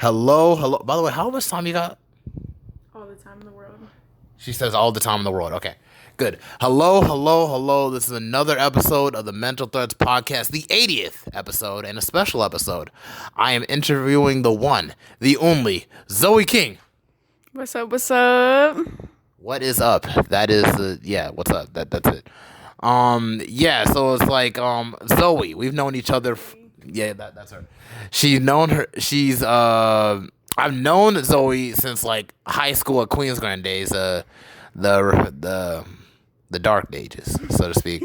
Hello, hello. By the way, how much time you got? All the time in the world. She says all the time in the world. Okay, good. Hello, hello, hello. This is another episode of the Mental Threads Podcast, the 80th episode, and a special episode. I am interviewing the one, the only, Zoe King. What's up? What's up? What is up? That is what's up? That's it. So it's like Zoe. We've known each other. That's her. I've known Zoe since like high school at Queens Grand days, the dark ages, so to speak.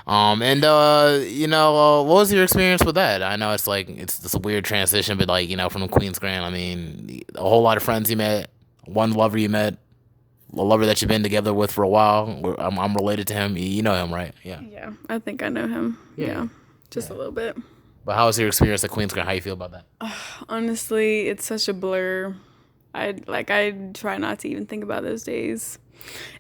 What was your experience with that? I know it's a weird transition, but from Queens Grand, I mean, a whole lot of friends you met, one lover you met, a lover that you've been together with for a while. I'm related to him. You know him, right? Yeah. Yeah, I think I know him. Yeah, just a little bit. But how was your experience at Queens Grand? How you feel about that? Honestly, it's such a blur. I try not to even think about those days.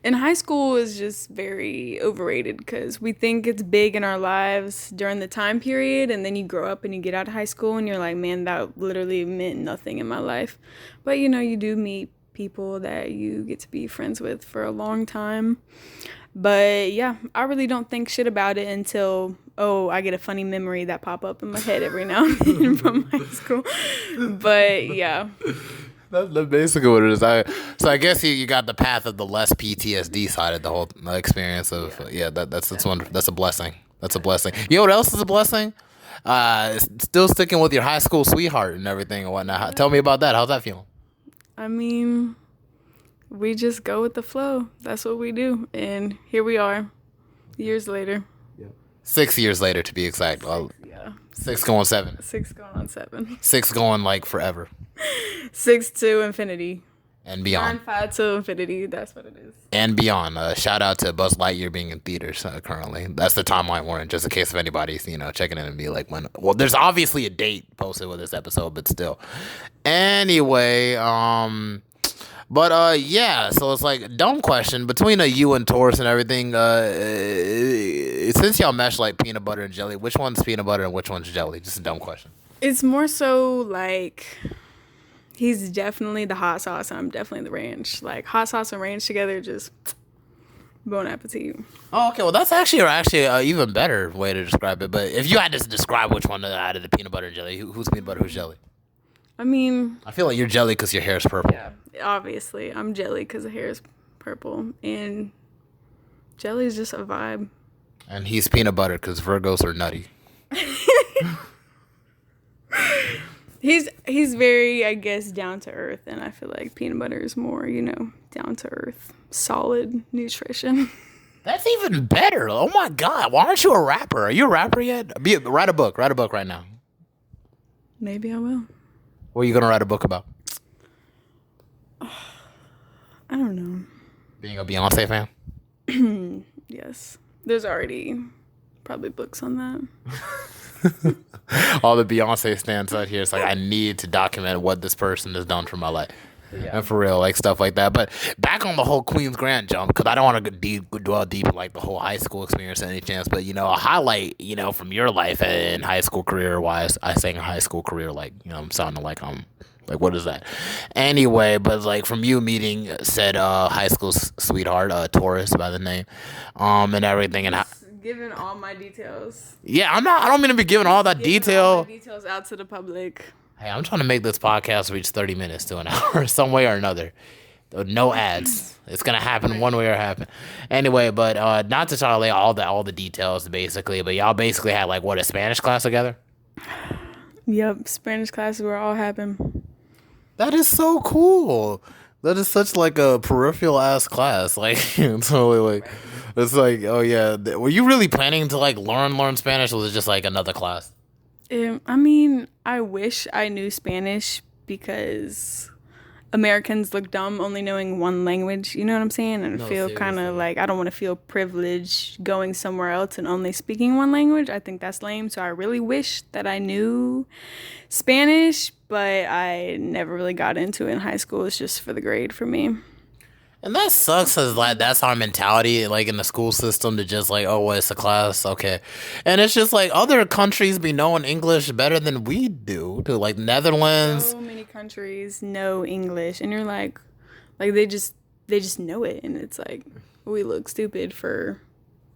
In high school is just very overrated because we think it's big in our lives during the time period, and then you grow up and you get out of high school and you're like, man, that literally meant nothing in my life. But you do meet people that you get to be friends with for a long time. But yeah, I really don't think shit about it until I get a funny memory that pop up in my head every now and then from high school. But yeah. That's basically what it is. I guess you got the path of the less PTSD side of the whole experience of that's wonderful. That's a blessing. That's a blessing. You know what else is a blessing? Still sticking with your high school sweetheart and everything and whatnot. Tell me about that. How's that feeling? I mean, we just go with the flow. That's what we do. And here we are, years later. 6 years later, to be exact. Yeah. 6 going 7. 6 going on 7. 6 going like forever. 6 to infinity. And beyond. 9-5 to infinity. That's what it is. And beyond. Shout out to Buzz Lightyear being in theaters currently. That's the timeline we're in, just in case if anybody's checking in and be like, when. Well, there's obviously a date posted with this episode, but still. Anyway, so it's like dumb question between you and Taurus and everything. Since y'all mesh like peanut butter and jelly, which one's peanut butter and which one's jelly? Just a dumb question. It's more so like he's definitely the hot sauce and I'm definitely the ranch. Like hot sauce and ranch together, just bon appetit. Oh, okay. Well, that's actually a even better way to describe it. But if you had to describe which one out of the peanut butter and jelly, who's peanut butter, who's jelly? I mean, I feel like you're jelly because your hair is purple. Yeah, obviously. I'm jelly because the hair is purple. And jelly is just a vibe. And he's peanut butter because Virgos are nutty. He's very, I guess, down to earth. And I feel like peanut butter is more, down to earth. Solid nutrition. That's even better. Oh, my God. Why aren't you a rapper? Are you a rapper yet? Write a book. Write a book right now. Maybe I will. What are you going to write a book about? I don't know. Being a Beyoncé fan? Yes. There's already probably books on that. All the Beyoncé stands out here. It's like, I need to document what this person has done for my life. Yeah. And for real, like stuff like that. But back on the whole Queens Grand jump, because I don't want to dwell deep in like the whole high school experience any chance. But a highlight, from your life in high school career wise. I saying high school career like I'm sounding like like what is that? Anyway, but like from you meeting said high school sweetheart, Taurus by the name, and everything and. Giving all my details. Yeah, I don't mean to be giving all that detail. All my details out to the public. Hey, I'm trying to make this podcast reach 30 minutes to an hour some way or another. No ads. It's going to happen one way or happen. Anyway, but not to try to lay all the details basically, but y'all basically had like a Spanish class together? Yep, Spanish classes were all happening. That is so cool. That is such like a peripheral ass class. Like totally like it's like, oh yeah, were you really planning to like learn Spanish or was it just like another class? I mean, I wish I knew Spanish because Americans look dumb only knowing one language. You know what I'm saying? And I feel kind of like I don't want to feel privileged going somewhere else and only speaking one language. I think that's lame. So I really wish that I knew Spanish, but I never really got into it in high school. It's just for the grade for me. And that sucks because like that's our mentality, like in the school system, to just like, oh, well, it's a class, okay, and it's just like other countries be knowing English better than we do. To like Netherlands, So many countries know English, and you're like they just know it, and it's like we look stupid for,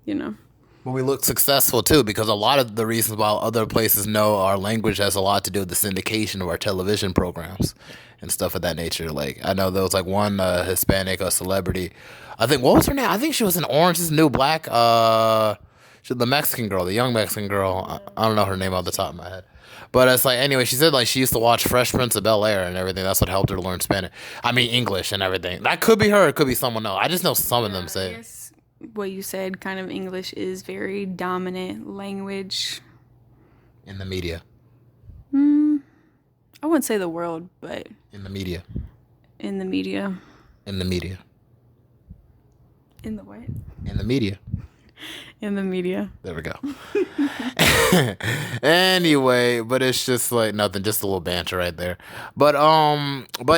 you know. but we look successful too because a lot of the reasons why other places know our language has a lot to do with the syndication of our television programs and stuff of that nature. Like I know there was like one Hispanic celebrity. I think what was her name? I think she was in Orange Is the New Black. The Mexican girl, the young Mexican girl. I don't know her name off the top of my head. But it's like anyway, she said like she used to watch Fresh Prince of Bel Air and everything. That's what helped her to learn Spanish. I mean English and everything. That could be her. It could be someone else. I just know some of them I say. guess what you said, kind of English is very dominant language. In the media. I wouldn't say the world, but In the media. in the media. In the media. In the what? In the media. In the media. There we go. Anyway, but it's just like nothing, just a little banter right there. But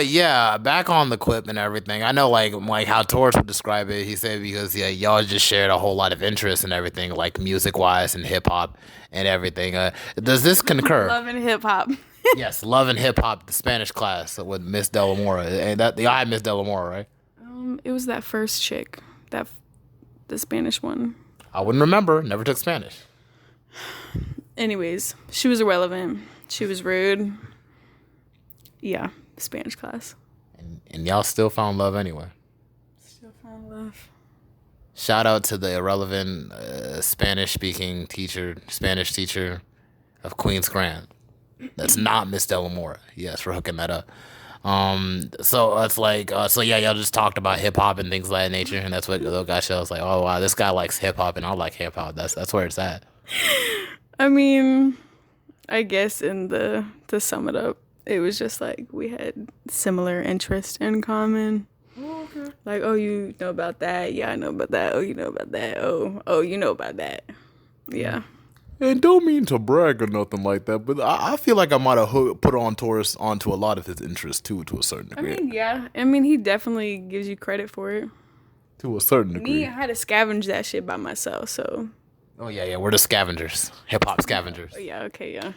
yeah, back on the clip and everything. I know like how Torch would describe it. He said because yeah, y'all just shared a whole lot of interest and everything, like music wise and hip hop and everything. Does this concur? Love and hip hop. Yes, love and hip hop, the Spanish class with Miss Delamora. And that I had Miss Delamora, right? It was that first chick, the Spanish one. I wouldn't remember. Never took Spanish. Anyways, she was irrelevant. She was rude. Yeah, Spanish class. And y'all still found love anyway. Still found love. Shout out to the irrelevant Spanish teacher of Queens Grand. That's not Miss Delamora. Yes, for hooking that up. So it's like, so yeah, y'all just talked about hip hop and things of that nature, and that's what the guy shows. Like, oh wow, this guy likes hip hop, and I like hip hop. That's where it's at. I mean, I guess to sum it up, it was just like we had similar interests in common. Oh, okay. Like, oh, you know about that? Yeah, I know about that. Oh, you know about that? Oh, you know about that? Yeah. And don't mean to brag or nothing like that, but I feel like I might have put on Taurus onto a lot of his interests too, to a certain degree. I mean, yeah. I mean, he definitely gives you credit for it. To a certain degree. Me, I had to scavenge that shit by myself, so. Oh yeah, we're the scavengers, hip hop scavengers. Oh yeah, okay, yeah.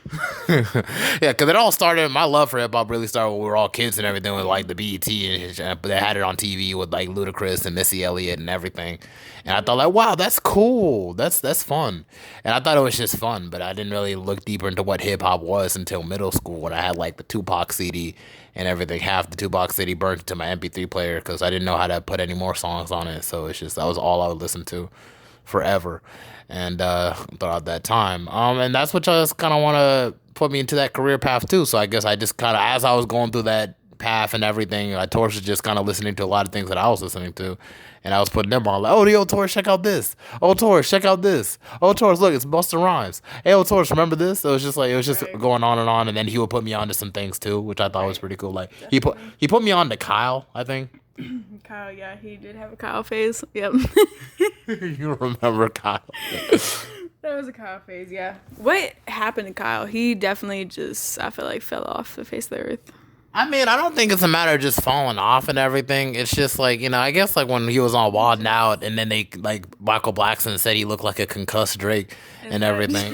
Yeah, because it all started. My love for hip hop really started when we were all kids and everything with like the BET and they had it on TV with like Ludacris and Missy Elliott and everything. And I thought like, wow, that's cool. That's fun. And I thought it was just fun, but I didn't really look deeper into what hip hop was until middle school when I had like the Tupac CD and everything. Half the Tupac CD burned into my MP3 player because I didn't know how to put any more songs on it. So it's just that was all I would listen to forever. And throughout that time, and that's what y'all just kind of want to put me into that career path too. So I guess I just kind of, as I was going through that path and everything, Torch was just kind of listening to a lot of things that I was listening to, and I was putting them on like, oh, yo, Torch, check out this. Oh, Torch, check out this. Oh, Torch, look, it's Busta Rhymes. Hey, oh, Torch, remember this? So it was just like Right. going on, and then he would put me on to some things too, which I thought was pretty cool. Like he put me on to Kyle, I think. Kyle, yeah, he did have a Kyle phase. Yep. You remember Kyle? That was a Kyle phase, yeah. What happened to Kyle? He definitely just, I feel like, fell off the face of the earth. I mean, I don't think it's a matter of just falling off and everything. It's just like, I guess like when he was on Wild 'N Out and then they like Michael Blackson said he looked like a concussed Drake and everything.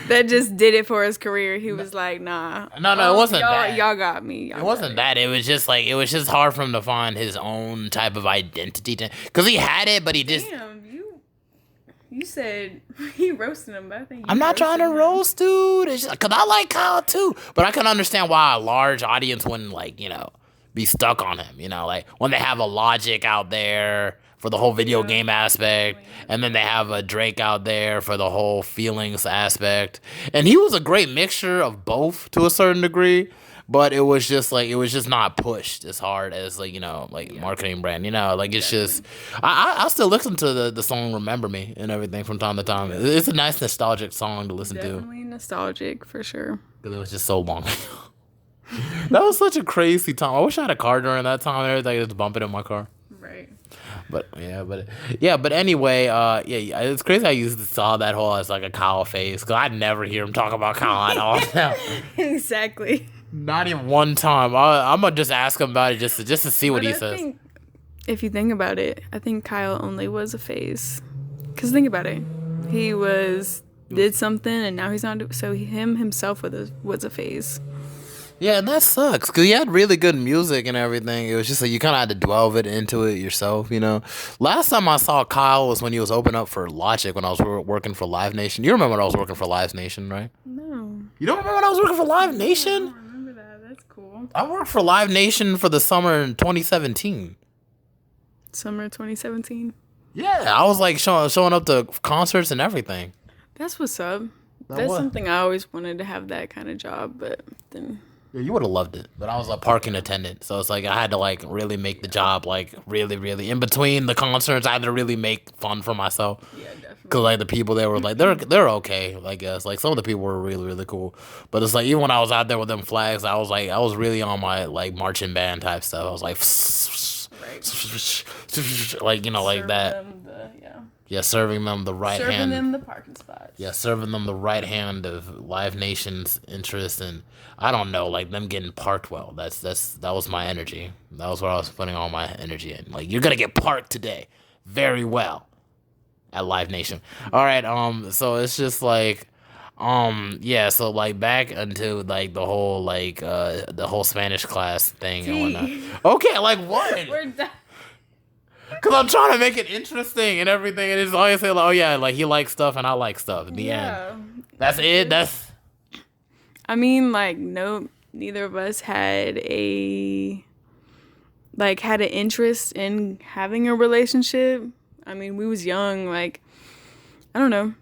That just did it for his career. He was like, nah. No, it wasn't y'all, that. Y'all got me. It wasn't that. It was just like, it was just hard for him to find his own type of identity. Because he had it, but he just... Damn, you said he roasted him, but I think I'm not trying to roast, dude. It's just, cause I like Kyle too, but I can understand why a large audience wouldn't be stuck on him. Like when they have a Logic out there for the whole video game aspect, and then they have a Drake out there for the whole feelings aspect, and he was a great mixture of both to a certain degree. But it was just not pushed as hard as marketing brand, it's just I still listen to the song Remember Me and everything from time to time. It's a nice nostalgic song to listen to. Definitely nostalgic for sure. Because it was just so long ago. That was such a crazy time. I wish I had a car during that time and everything. Just bump it in my car. Right. But anyway, it's crazy how you saw that whole as like a Kyle phase, because I never hear him talk about Kyle at all now. Exactly. Not even one time. I'm gonna just ask him about it just to see what he says. If you think about it, I think Kyle only was a phase. Cause think about it, he did something and now he's not. So him himself was a phase. Yeah, and that sucks because he had really good music and everything. It was just like you kind of had to delve it into it yourself, you know. Last time I saw Kyle was when he was opening up for Logic when I was working for Live Nation. You remember when I was working for Live Nation, right? No. You don't remember when I was working for Live Nation? I don't remember that. That's cool. I worked for Live Nation for the summer in 2017. Summer 2017. Yeah, I was like showing up to concerts and everything. That's what's up. That's something I always wanted to have, that kind of job, but then. Yeah, you would have loved it, but I was a parking attendant, so it's like I had to like really make the job like really in between the concerts. I had to really make fun for myself. Yeah, definitely. Cause like the people there were like they're okay, I guess. Like some of the people were really cool, but it's like even when I was out there with them flags, I was really on my like marching band type stuff. I was like, like you know, like that. Yeah, serving them the right hand. Serving them the parking spots. Yeah, serving them the right hand of Live Nation's interest, and I don't know, like them getting parked well. That was my energy. That was what I was putting all my energy in. Like you're gonna get parked today, very well, at Live Nation. All right, so it's just like, yeah, so like back into like the whole Spanish class thing and whatnot. Okay, like what? We're done. Cause I'm trying to make it interesting and everything, and it's always say like, oh yeah, like he likes stuff and I like stuff. In the end, that's it. I mean, like no, neither of us had an interest in having a relationship. I mean, we was young. Like, I don't know.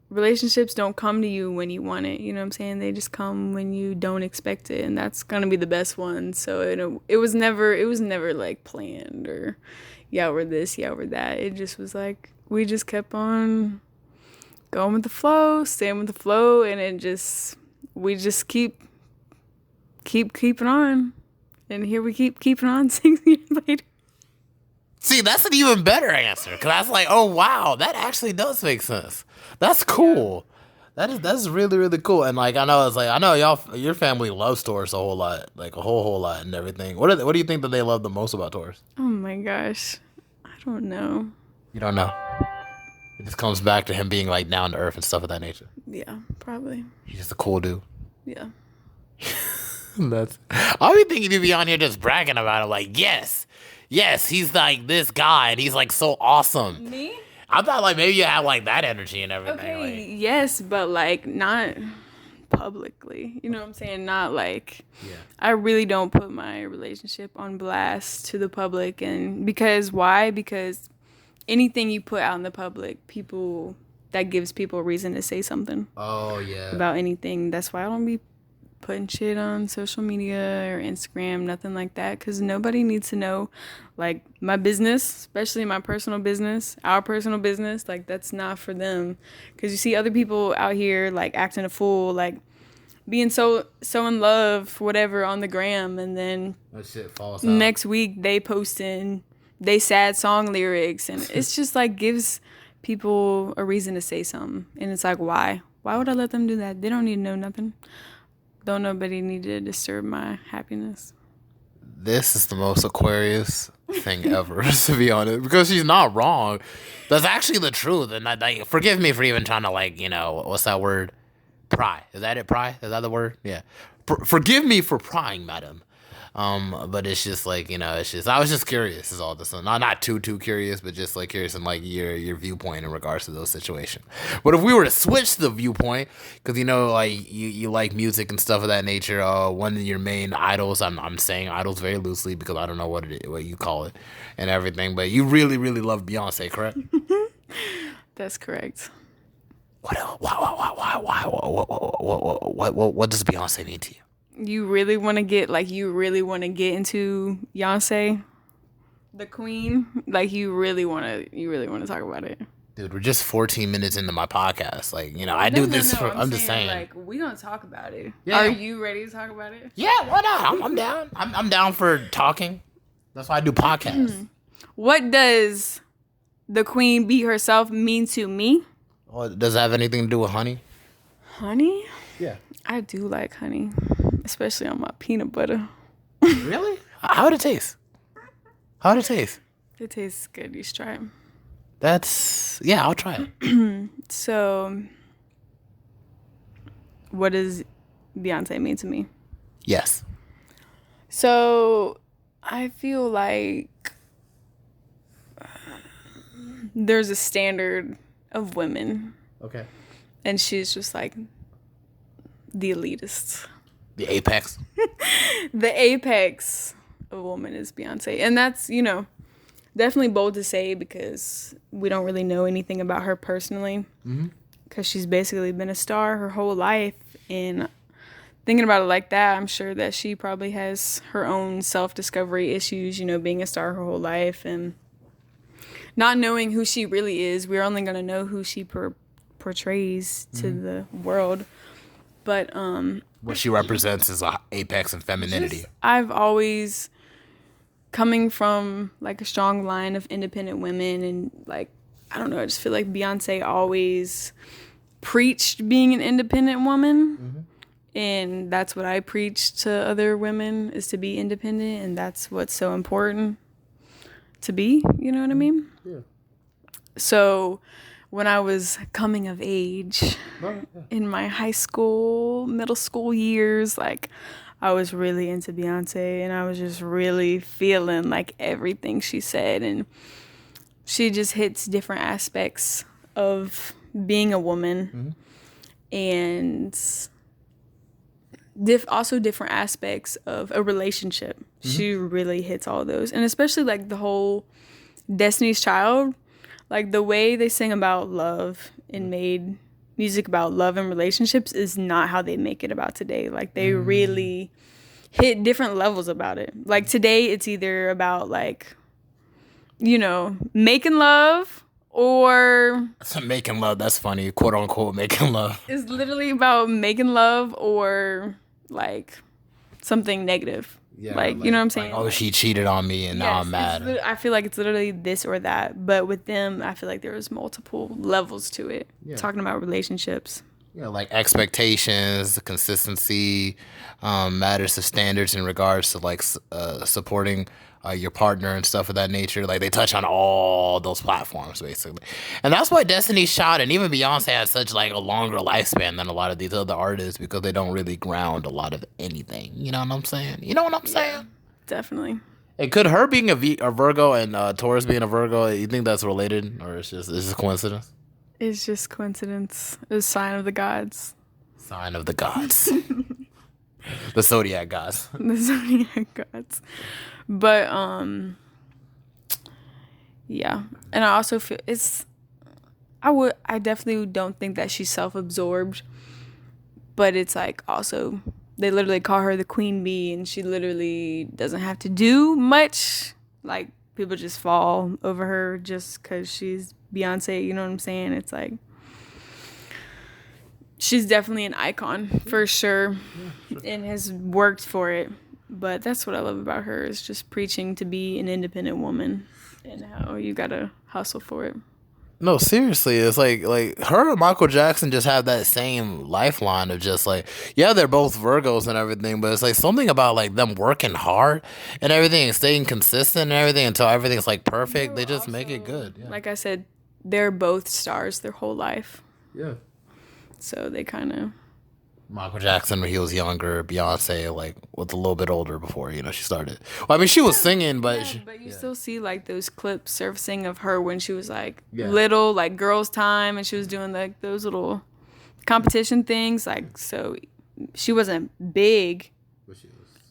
Relationships don't come to you when you want it. You know what I'm saying? They just come when you don't expect it, and that's gonna be the best one. So it was never like planned or. Yeah, we're this, yeah, we're that. It just was like, we just kept on going with the flow, staying with the flow, and we just keep keeping on. And here we keep keeping on 6 years later. See, that's an even better answer, because that's like, oh, wow, that actually does make sense. That's cool. Yeah. That's really cool. And like, I know your family loves Taurus a whole lot, like a whole lot and everything. What do you think that they love the most about Taurus? Oh my gosh. I don't know. You don't know? It just comes back to him being like down to earth and stuff of that nature. Yeah, probably. He's just a cool dude. Yeah. I'll be thinking you'd be on here just bragging about it, like, yes, he's like this guy and he's like so awesome. Me? I thought like maybe you had like that energy and everything. Okay, like, yes, but like not publicly. You know what I'm saying? Not like, yeah. I really don't put my relationship on blast to the public. And why? Because anything you put out in the public, that gives people a reason to say something. Oh, yeah. About anything. That's why I don't be putting shit on social media or Instagram, nothing like that. Because nobody needs to know, like, my business, especially my personal business, our personal business. Like, that's not for them. Because you see other people out here, like, acting a fool, like, being so in love, whatever, on the gram. And then that shit falls out. Next week, they posting they sad song lyrics. And it's just, like, gives people a reason to say something. And it's like, why? Why would I let them do that? They don't need to know nothing. Don't nobody need to disturb my happiness. This is the most Aquarius thing ever, to be honest, because she's not wrong. That's actually the truth. And like, forgive me for even trying to, like, you know, what's that word? Pry. Is that it? Pry? Is that the word? Yeah. Forgive me for prying, madam. But it's just like, you know, I was just curious is all this. Not too curious, but just like curious in like your viewpoint in regards to those situations. But if we were to switch the viewpoint, because, you know, like you like music and stuff of that nature, one of your main idols, I'm saying idols very loosely because I don't know what you call it and everything, but you really love Beyonce, correct? That's correct. What does Beyonce mean to you? You really want to get into Beyonce, the queen? Like, you really want to talk about it? Dude, we're just 14 minutes into my podcast. Like, you know, I'm just saying. Like, we gonna talk about it. Yeah. Are you ready to talk about it? Yeah, why not? I'm down. I'm down for talking. That's why I do podcasts. What does the queen be herself mean to me? Well, does it have anything to do with honey? Honey? Yeah. I do like honey, especially on my peanut butter. Really? How would it taste? It tastes good. You should try it. I'll try it. So, what does Beyonce mean to me? Yes. So, I feel like there's a standard of women. Okay. And she's just like the elitist. The apex. The apex of a woman is Beyonce. And that's, definitely bold to say because we don't really know anything about her personally. Because she's basically been a star her whole life. And thinking about it like that, I'm sure that she probably has her own self-discovery issues, being a star her whole life. And not knowing who she really is. We're only going to know who she portrays to the world. But what she represents is a apex in femininity. I've always, coming from like a strong line of independent women, and like, I don't know, I just feel like Beyonce always preached being an independent woman. And that's what I preach to other women, is to be independent. And that's what's so important to be, you know what I mean? Yeah. So when I was coming of age in my high school, middle school years, like, I was really into Beyonce, and I was just really feeling like everything she said. And she just hits different aspects of being a woman, and also different aspects of a relationship. She really hits all those. And especially like the whole Destiny's Child, like the way they sing about love and made music about love and relationships is not how they make it about today. Like they really hit different levels about it. Like today it's either about like, making love, or making love. That's funny, quote unquote, making love. It's literally about making love, or like something negative. Yeah, like, you know what I'm saying? Like, she cheated on me and now I'm mad. I feel like it's literally this or that. But with them, I feel like there was multiple levels to it. Yeah. Talking about relationships. Yeah, like expectations, consistency, matters of standards in regards to like supporting your partner and stuff of that nature. Like they touch on all those platforms basically, and that's why Destiny's Child and even Beyonce has such like a longer lifespan than a lot of these other artists, because they don't really ground a lot of anything. You know what I'm saying? Definitely. And could her being a Virgo and Taurus being a Virgo, you think that's related, or it's just coincidence? It's just coincidence. It's a sign of the gods. Sign of the gods. The zodiac gods. The zodiac gods. But yeah. And I also feel I definitely don't think that she's self-absorbed, but it's like also they literally call her the queen bee, and she literally doesn't have to do much. Like people just fall over her just because she's Beyonce, you know what I'm saying? It's like she's definitely an icon for sure, and has worked for it. But that's what I love about her, is just preaching to be an independent woman and how you gotta hustle for it. No, seriously, it's like her and Michael Jackson just have that same lifeline of just like, yeah, they're both Virgos and everything, but it's like something about like them working hard and everything and staying consistent and everything until everything's like perfect. They just make it good. Yeah. Like I said, they're both stars their whole life. Yeah. So they kind of... Michael Jackson when he was younger, Beyonce like was a little bit older before she started. Well, I mean, she was singing, but but you still see like those clips surfacing of her when she was like little, like Girls Time, and she was doing like those little competition things. Like, so she wasn't big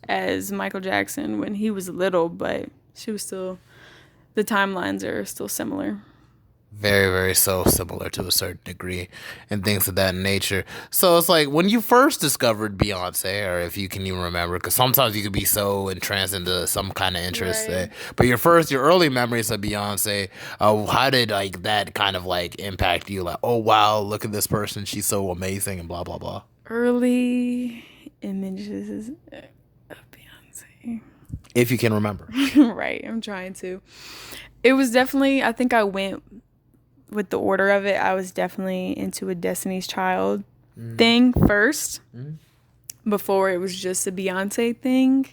as Michael Jackson when he was little, but she was still. The timelines are still similar. Very, very so similar to a certain degree and things of that nature. So it's like when you first discovered Beyonce, or if you can even remember, because sometimes you could be so entranced into some kind of interest. Right. But your early memories of Beyonce, how did like that kind of like impact you? Like, oh wow, look at this person, she's so amazing and blah blah blah. Early images of Beyonce, if you can remember. Right, I'm trying to. It was definitely, I think I went with the order of it. I was definitely into a Destiny's Child thing first, before it was just a Beyonce thing.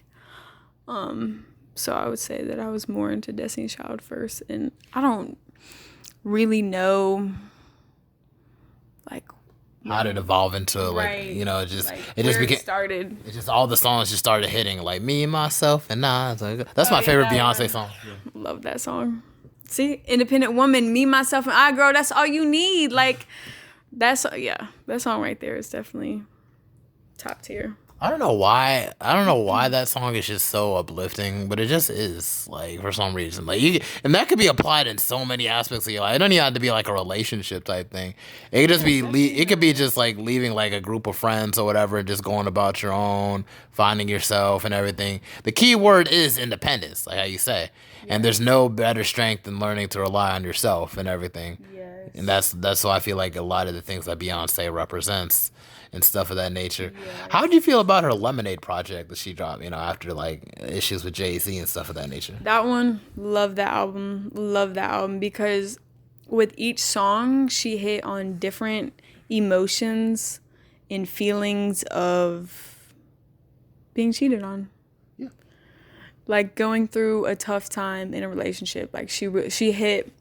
So I would say that I was more into Destiny's Child first, and I don't really know like how did it evolve into like right, it just like it just where became it started. it just all the songs just started hitting like me myself and I. It's like, that's my favorite Yeah, Beyonce song. Love that song. See, independent woman, me, myself, and I, girl. That's all you need. Like that song right there is definitely top tier. I don't know why. I don't know why that song is just so uplifting, but it just is. Like for some reason, and that could be applied in so many aspects of your life. It don't even have to be like a relationship type thing. It could just be. It could be just like leaving like a group of friends or whatever, and just going about your own, finding yourself and everything. The key word is independence, like how you say. And there's no better strength than learning to rely on yourself and everything. Yes. And that's why I feel like a lot of the things that Beyonce represents and stuff of that nature. Yes. How did you feel about her Lemonade project that she dropped, after like issues with Jay-Z and stuff of that nature? That one, love that album because with each song she hit on different emotions and feelings of being cheated on. Yeah. Like going through a tough time in a relationship. Like she hit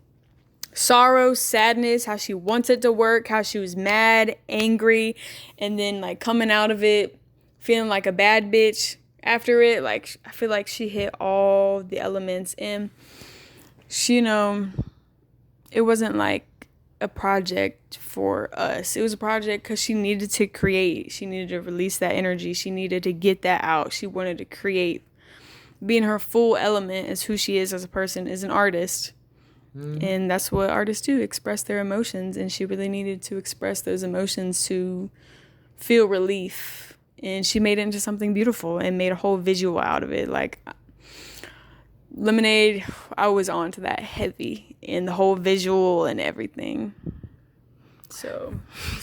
sorrow, sadness, how she wanted to work, how she was mad, angry, and then like coming out of it feeling like a bad bitch after it. Like I feel like she hit all the elements, and she, it wasn't like a project for us. It was a project because she needed to create. She needed to release that energy. She needed to get that out. She wanted to create, be in her full element as who she is as a person, as an artist. Mm-hmm. And that's what artists do, express their emotions. And she really needed to express those emotions to feel relief. And she made it into something beautiful and made a whole visual out of it. Like Lemonade, I was on to that heavy in the whole visual and everything. So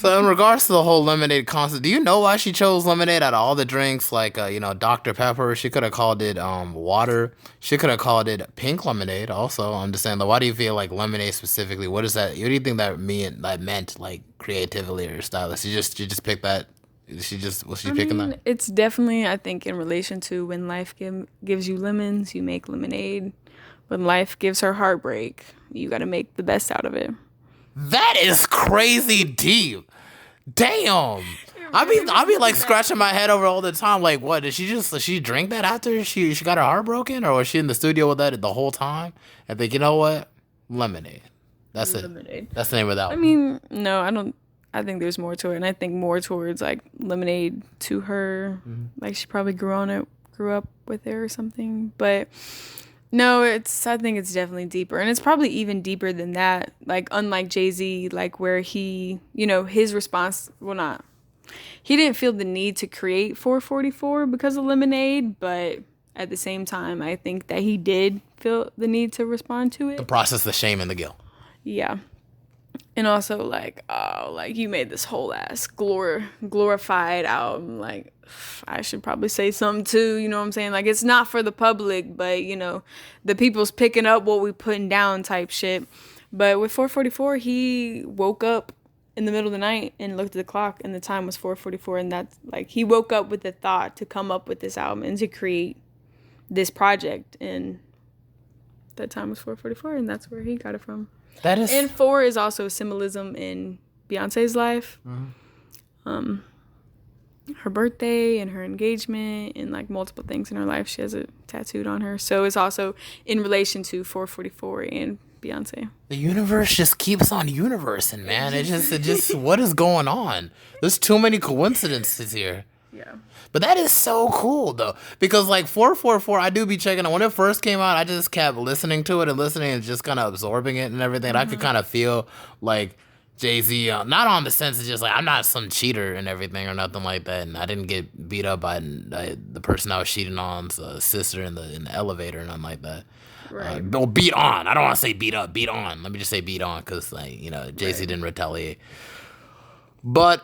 in regards to the whole lemonade concept, do you know why she chose lemonade out of all the drinks? Like, Dr. Pepper, she could have called it water. She could have called it pink lemonade also. I'm just saying, like, why do you feel like lemonade specifically? What is that? What do you think that meant, like, creatively or style? She just picked that? Was she picking that? It's definitely, I think, in relation to when life gives you lemons, you make lemonade. When life gives her heartbreak, you got to make the best out of it. That is crazy deep. Damn. I be like scratching my head over all the time. Like, what did she drink that after she got her heart broken, or was she in the studio with that the whole time? And think, you know what, lemonade. That's it. That's the name of that one. I mean, no, I don't. I think there's more to it, and I think more towards like lemonade to her. Mm-hmm. Like she probably grew up with it or something, but. No, I think it's definitely deeper. And it's probably even deeper than that. Like, unlike Jay-Z, like, where he, his response, he didn't feel the need to create 444 because of Lemonade, but at the same time, I think that he did feel the need to respond to it. The process, the shame, and the guilt. Yeah. And also, like, you made this whole ass glorified album, like, I should probably say something too, you know what I'm saying? Like, it's not for the public, but, the people's picking up what we putting down type shit. But with 444, he woke up in the middle of the night and looked at the clock, and the time was 4:44, and that's, like, he woke up with the thought to come up with this album and to create this project, and that time was 4:44, and that's where he got it from. And 4 is also symbolism in Beyonce's life. Mm-hmm. Her birthday and her engagement and like multiple things in her life. She has it tattooed on her. So it's also in relation to 444 and Beyonce. The universe just keeps on universing, man. It just what is going on? There's too many coincidences here. Yeah. But that is so cool though, because like 444, I do be checking it. When it first came out, I just kept listening to it and just kind of absorbing it and everything. Mm-hmm. And I could kind of feel like Jay-Z, not on the sense of just like I'm not some cheater and everything or nothing like that, and I didn't get beat up by the person I was cheating on's sister in the elevator or nothing like that. Right. Beat on. I don't want to say beat up. Beat on. Let me just say beat on because Jay-Z didn't retaliate. But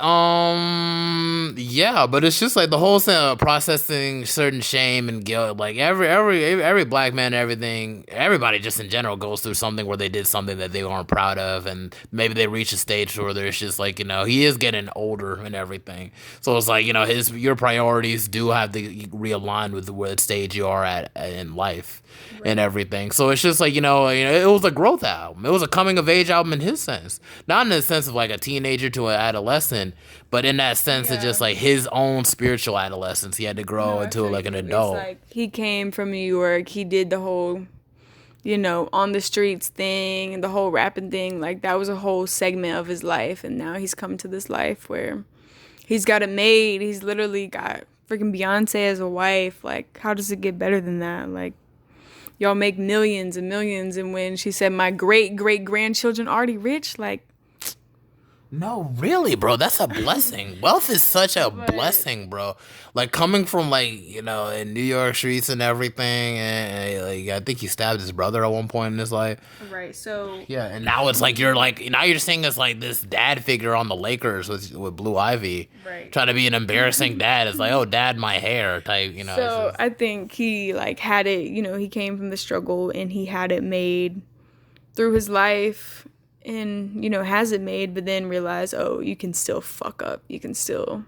yeah, but it's just like the whole thing of processing certain shame and guilt. Like every black man, everything, everybody just in general goes through something where they did something that they aren't proud of, and maybe they reach a stage where there's just like, he is getting older and everything. So it's like, your priorities do have to realign with what stage you are at in life. Right. And everything. So it's just like, it was a growth album. It was a coming of age album in his sense. Not in the sense of like a teenager to an adolescent, but in that sense of just like his own spiritual adolescence. He had to grow into like an adult. It's like he came from New York. He did the whole, on the streets thing, the whole rapping thing. Like that was a whole segment of his life. And now he's come to this life where he's got it made. He's literally got freaking Beyoncé as a wife. Like, how does it get better than that? Like, y'all make millions and millions, and when she said my great-great-grandchildren already rich, like... No, really, bro. That's a blessing. Wealth is such a blessing, bro. Like, coming from, like, in New York streets and everything, and like, I think he stabbed his brother at one point in his life. Right, so... Yeah, and now it's like, now you're seeing as, like, this dad figure on the Lakers with Blue Ivy. Right. Trying to be an embarrassing dad. It's like, oh, dad, my hair, type, So, I think he, like, had it, he came from the struggle, and he had it made through his life, and, has it made, but then realize, oh, you can still fuck up. You can still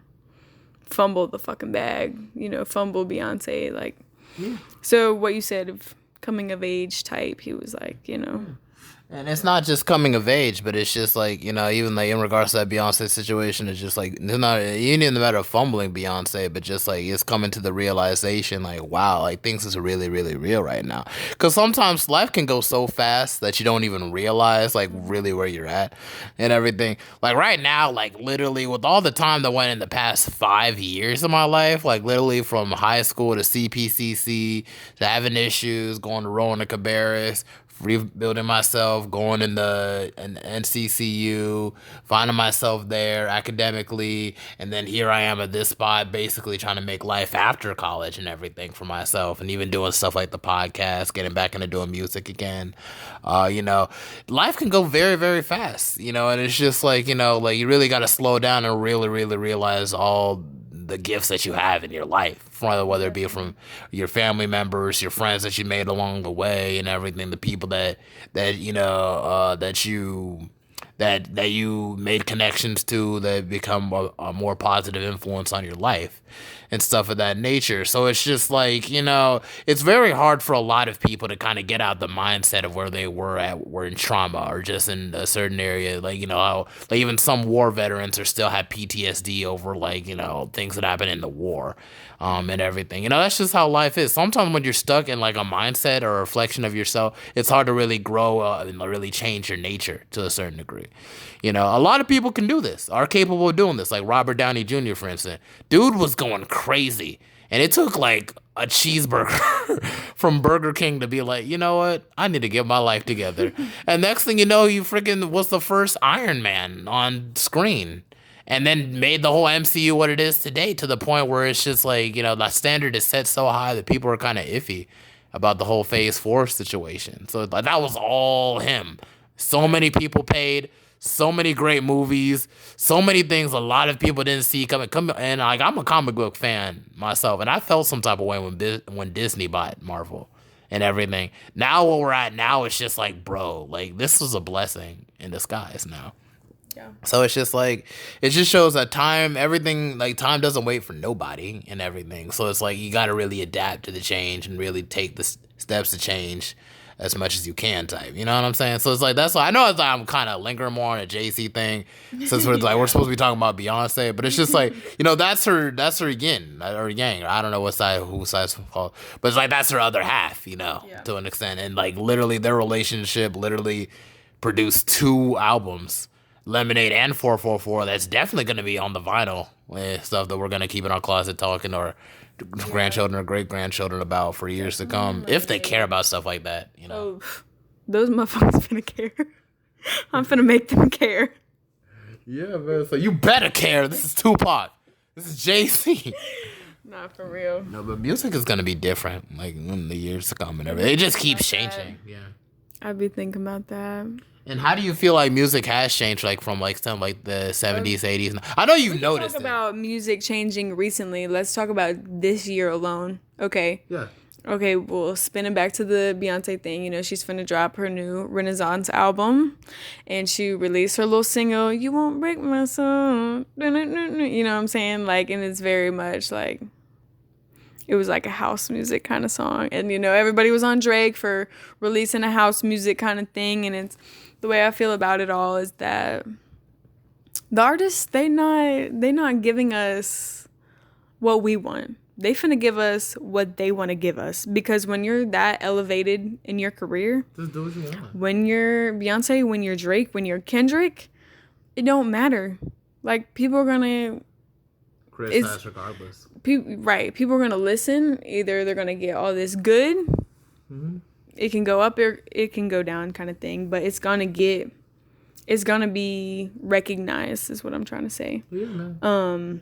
fumble the fucking bag, fumble Beyonce, like. Yeah. So what you said of coming of age type, he was like, And it's not just coming of age, but it's just like, even like in regards to that Beyonce situation, it's just like, it's not even in the matter of fumbling Beyonce, but just like it's coming to the realization, like, wow, like things is really, really real right now. Because sometimes life can go so fast that you don't even realize like really where you're at and everything. Like right now, like literally with all the time that went in the past 5 years of my life, like literally from high school to CPCC to having issues, going to Rowan to Cabarrus, rebuilding myself, going in NCCU, finding myself there academically, and then here I am at this spot, basically trying to make life after college and everything for myself, and even doing stuff like the podcast, getting back into doing music again. Life can go very, very fast, and it's just like, like you really got to slow down and really, really realize all the gifts that you have in your life, whether it be from your family members, your friends that you made along the way, and everything, the people that you made connections to that become a more positive influence on your life and stuff of that nature. So it's just like, it's very hard for a lot of people to kind of get out the mindset of where they were in trauma or just in a certain area. Like, how like even some war veterans are still have PTSD over like, things that happened in the war. And everything. That's just how life is. Sometimes when you're stuck in like a mindset or a reflection of yourself, it's hard to really grow and really change your nature to a certain degree. A lot of people can do this, are capable of doing this. Like Robert Downey Jr., for instance. Dude was going crazy. And it took like a cheeseburger from Burger King to be like, you know what? I need to get my life together. And next thing you know, you freaking was the first Iron Man on screen. And then made the whole MCU what it is today, to the point where it's just like, the standard is set so high that people are kind of iffy about the whole Phase 4 situation. So like, that was all him. So many people paid, so many great movies, so many things a lot of people didn't see coming. And like, I'm a comic book fan myself, and I felt some type of way when Disney bought Marvel and everything. Now where we're at now, it's just like, bro, like this was a blessing in disguise now. Yeah. So it's just like, it just shows that time doesn't wait for nobody and everything. So it's like, you got to really adapt to the change and really take the steps to change as much as you can type. You know what I'm saying? So it's like, that's why I know I'm kind of lingering more on a JC thing since we're like, we're supposed to be talking about Beyonce, but it's just like, that's her yin or yang. I don't know whose side's called, but it's like, that's her other half, to an extent. And like literally their relationship literally produced 2 albums, Lemonade and 444, that's definitely going to be on the vinyl stuff that we're going to keep in our closet talking to our grandchildren or great-grandchildren about for years to come, if they care about stuff like that, Oh, those motherfuckers finna care. I'm finna make them care. Yeah, man. So you better care. This is Tupac. This is JC. Nah, for real. No, but music is going to be different, like in the years to come and everything. It just keeps changing. Yeah. I'd be thinking about that. And how do you feel like music has changed, like from like some like the 70s, 80s? I know you've noticed Talk it. about music changing recently. Let's talk about this year alone. Okay. Yeah. Okay, well, spinning back to the Beyonce thing, you know, she's finna drop her new Renaissance album, and she released her little single, "You Won't Break My Soul." You know what I'm saying? Like, and it's very much like, it was like a house music kind of song. And, you know, everybody was on Drake for releasing a house music kind of thing. And it's the way I feel about it all is that the artists, they not giving us what we want. They finna give us what they want to give us. Because when you're that elevated in your career, just do what you want. When you're Beyonce, when you're Drake, when you're Kendrick, it don't matter. Like, people are gonna criticize regardless. Right. People are gonna listen. Either they're gonna get all this good. Mm-hmm. It can go up or it can go down, kind of thing. But it's gonna be recognized, is what I'm trying to say. Yeah, man.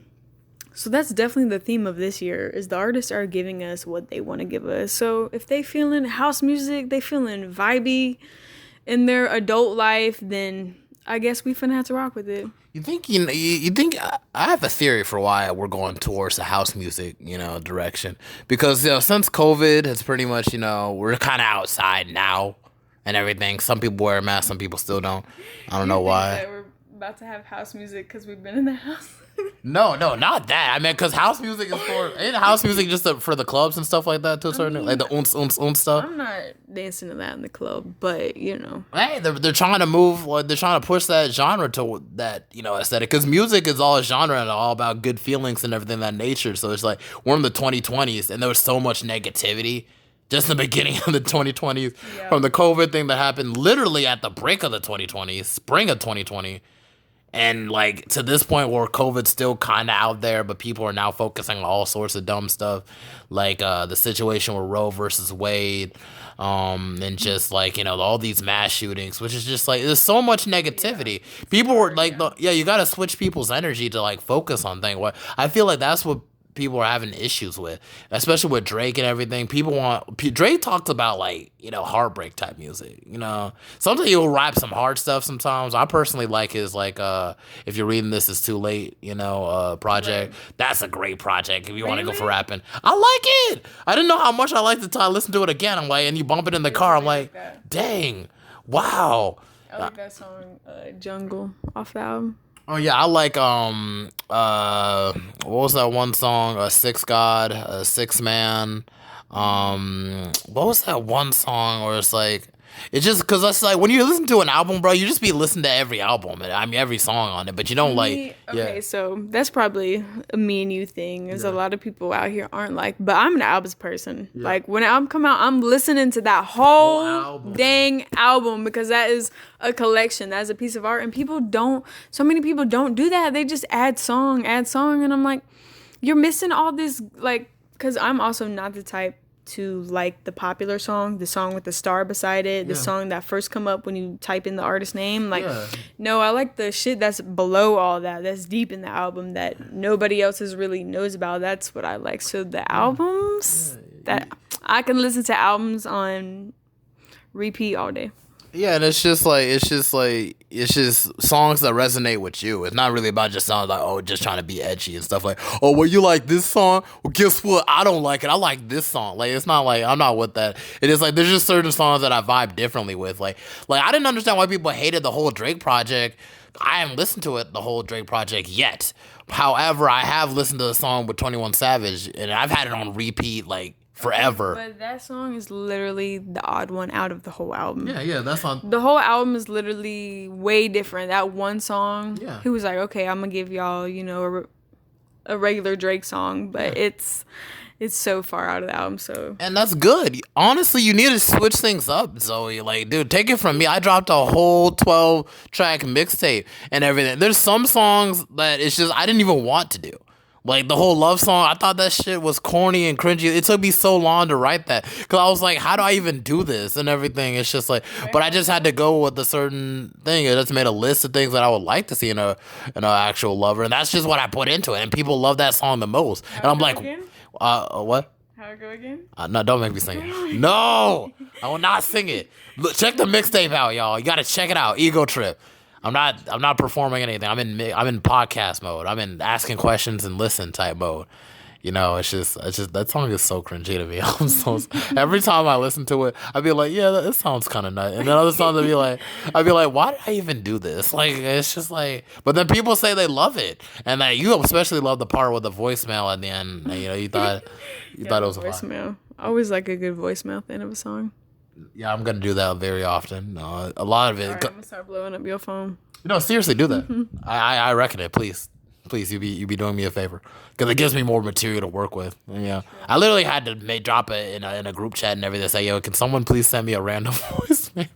So that's definitely the theme of this year, is the artists are giving us what they want to give us. So if they feeling house music, they feeling vibey in their adult life, then I guess we finna have to rock with it. You think you think I have a theory for why we're going towards the house music, direction. Because since COVID, it's pretty much, we're kind of outside now and everything. Some people wear masks, some people still don't. I don't know why. That we're about to have house music because we've been in the house. No, not that. I mean, because house music ain't house music just for the clubs and stuff like that to a certain, like the oons stuff. I'm not dancing to that in the club, but Hey, they're trying to move, like, they're trying to push that genre to that, aesthetic. Because music is all a genre and all about good feelings and everything of that nature. So it's like, we're in the 2020s and there was so much negativity just in the beginning of the 2020s from the COVID thing that happened literally at the break of the 2020s, spring of 2020. And, like, to this point where COVID's still kind of out there, but people are now focusing on all sorts of dumb stuff, like the situation with Roe versus Wade, and just, like, all these mass shootings, which is just, like, there's so much negativity. People were, like, you got to switch people's energy to, like, focus on things. I feel like that's what people are having issues with, especially with Drake and everything. Drake talks about, like, heartbreak type music, sometimes he'll rap some hard stuff sometimes. I personally like his, like, If You're Reading This Is Too Late, project. That's a great project if you want to go for rapping. I like it. I didn't know how much I liked it till I listened to it again. I'm like, and you bump it in the car, I'm like, dang, wow. I like that song, Jungle, off the album. Oh yeah, I like what was that one song? Six God, Six Man. What was that one song where it's like, it's just because it's like when you listen to an album, bro, you just be listening to every album. I mean, every song on it, but you don't Okay, so that's probably a me and you thing. There's a lot of people out here aren't like, but I'm an albums person. Yeah. Like when an album come out, I'm listening to that whole dang album because that is a collection. That's a piece of art, and so many people don't do that. They just add song, and I'm like, you're missing all this, like, because I'm also not the type to like the popular song, the song with the star beside it, the song that first come up when you type in the artist name. Like, no, I like the shit that's below all that, that's deep in the album that nobody else really knows about. That's what I like. So the albums that I can listen to albums on repeat all day. Yeah, and it's just songs that resonate with you. It's not really about just songs like, just trying to be edgy and stuff like, well, you like this song? Well, guess what? I don't like it. I like this song. Like, it's not like, I'm not with that. It is like, there's just certain songs that I vibe differently with. Like I didn't understand why people hated the whole Drake project. I haven't listened to the whole Drake project yet. However, I have listened to the song with 21 Savage, and I've had it on repeat, like, forever. But that song is literally the odd one out of the whole album. Yeah, that's on. The whole album is literally way different. That one song, he was like, okay, I'm gonna give y'all, a regular Drake song, but it's so far out of the album. So, and that's good. Honestly, you need to switch things up, Zoe. Like, dude, take it from me. I dropped a whole 12-track mixtape and everything. There's some songs that it's just I didn't even want to do. Like, the whole love song, I thought that shit was corny and cringy. It took me so long to write that. Because I was like, how do I even do this and everything? It's just like, but I just had to go with a certain thing. I just made a list of things that I would like to see in a actual lover. And that's just what I put into it. And people love that song the most. And I'm like, what? How it go again? No, don't make me sing it. No, I will not sing it. Look, check the mixtape out, y'all. You gotta check it out. Ego Trip. I'm not performing anything. I'm in podcast mode. I'm in asking questions and listen type mode. You know, it's just that song is so cringy to me. Every time I listen to it, I'd be like, yeah, that sounds kind of nice. And then other songs I'd be like, why did I even do this? Like, it's just like, but then people say they love it, and that you especially love the part with the voicemail at the end. You know, you thought it was a voicemail. I always like a good voicemail at the end of a song. Yeah, I'm gonna do that very often. A lot of it. All right, I'm gonna start blowing up your phone. No, seriously, do that. I reckon it. Please, you be doing me a favor because it gives me more material to work with. Yeah, I literally had to drop it in a group chat and everything. Say, yo, can someone please send me a random voicemail?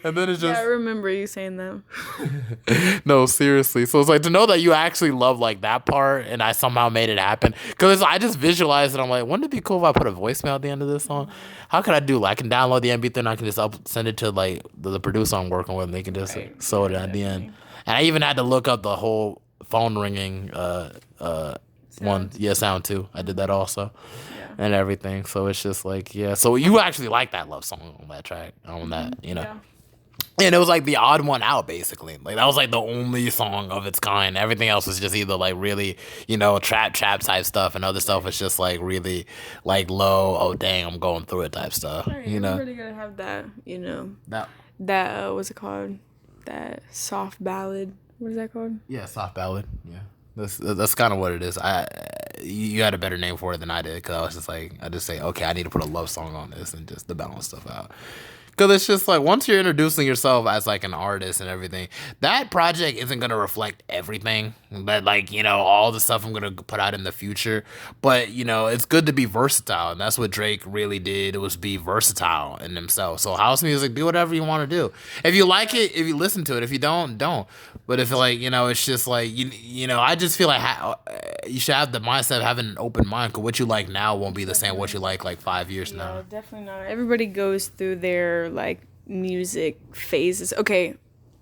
And then it's just. Yeah, I remember you saying that. No, seriously. So it's like to know that you actually love like that part, and I somehow made it happen. Because I just visualized it. I'm like, wouldn't it be cool if I put a voicemail at the end of this song? How could I do? Like, I can download the MP3 and I can just send it to like the producer I'm working with, and they can just sew it at the end. And I even had to look up the whole phone ringing one. Yeah, sound too. I did that also. And everything. So it's just like, yeah. So you actually like that love song on that track, on that, you know. Yeah. And it was like the odd one out, basically. Like that was like the only song of its kind. Everything else was just either like really, you know, trap type stuff, and other stuff was just like really like low. Oh dang, I'm going through it type stuff. Right, you know, everybody gotta have that. You know, that what's it called? That soft ballad. What is that called? Yeah, soft ballad. Yeah, that's kind of what it is. You had a better name for it than I did, because I was just like, I just say, okay, I need to put a love song on this and just to balance stuff out. Because it's just like, once you're introducing yourself as like an artist and everything, that project isn't going to reflect everything that, like, you know, all the stuff I'm going to put out in the future. But, you know, it's good to be versatile. And that's what Drake really did. It was be versatile in himself. So house music, do whatever you want to do. If you like it, if you listen to it, if you don't. But if like, you know, it's just like, you know, I just feel like you should have the mindset of having an open mind, because what you like now won't be the same what you like 5 years now. No, definitely not. Everybody goes through their like music phases. Okay,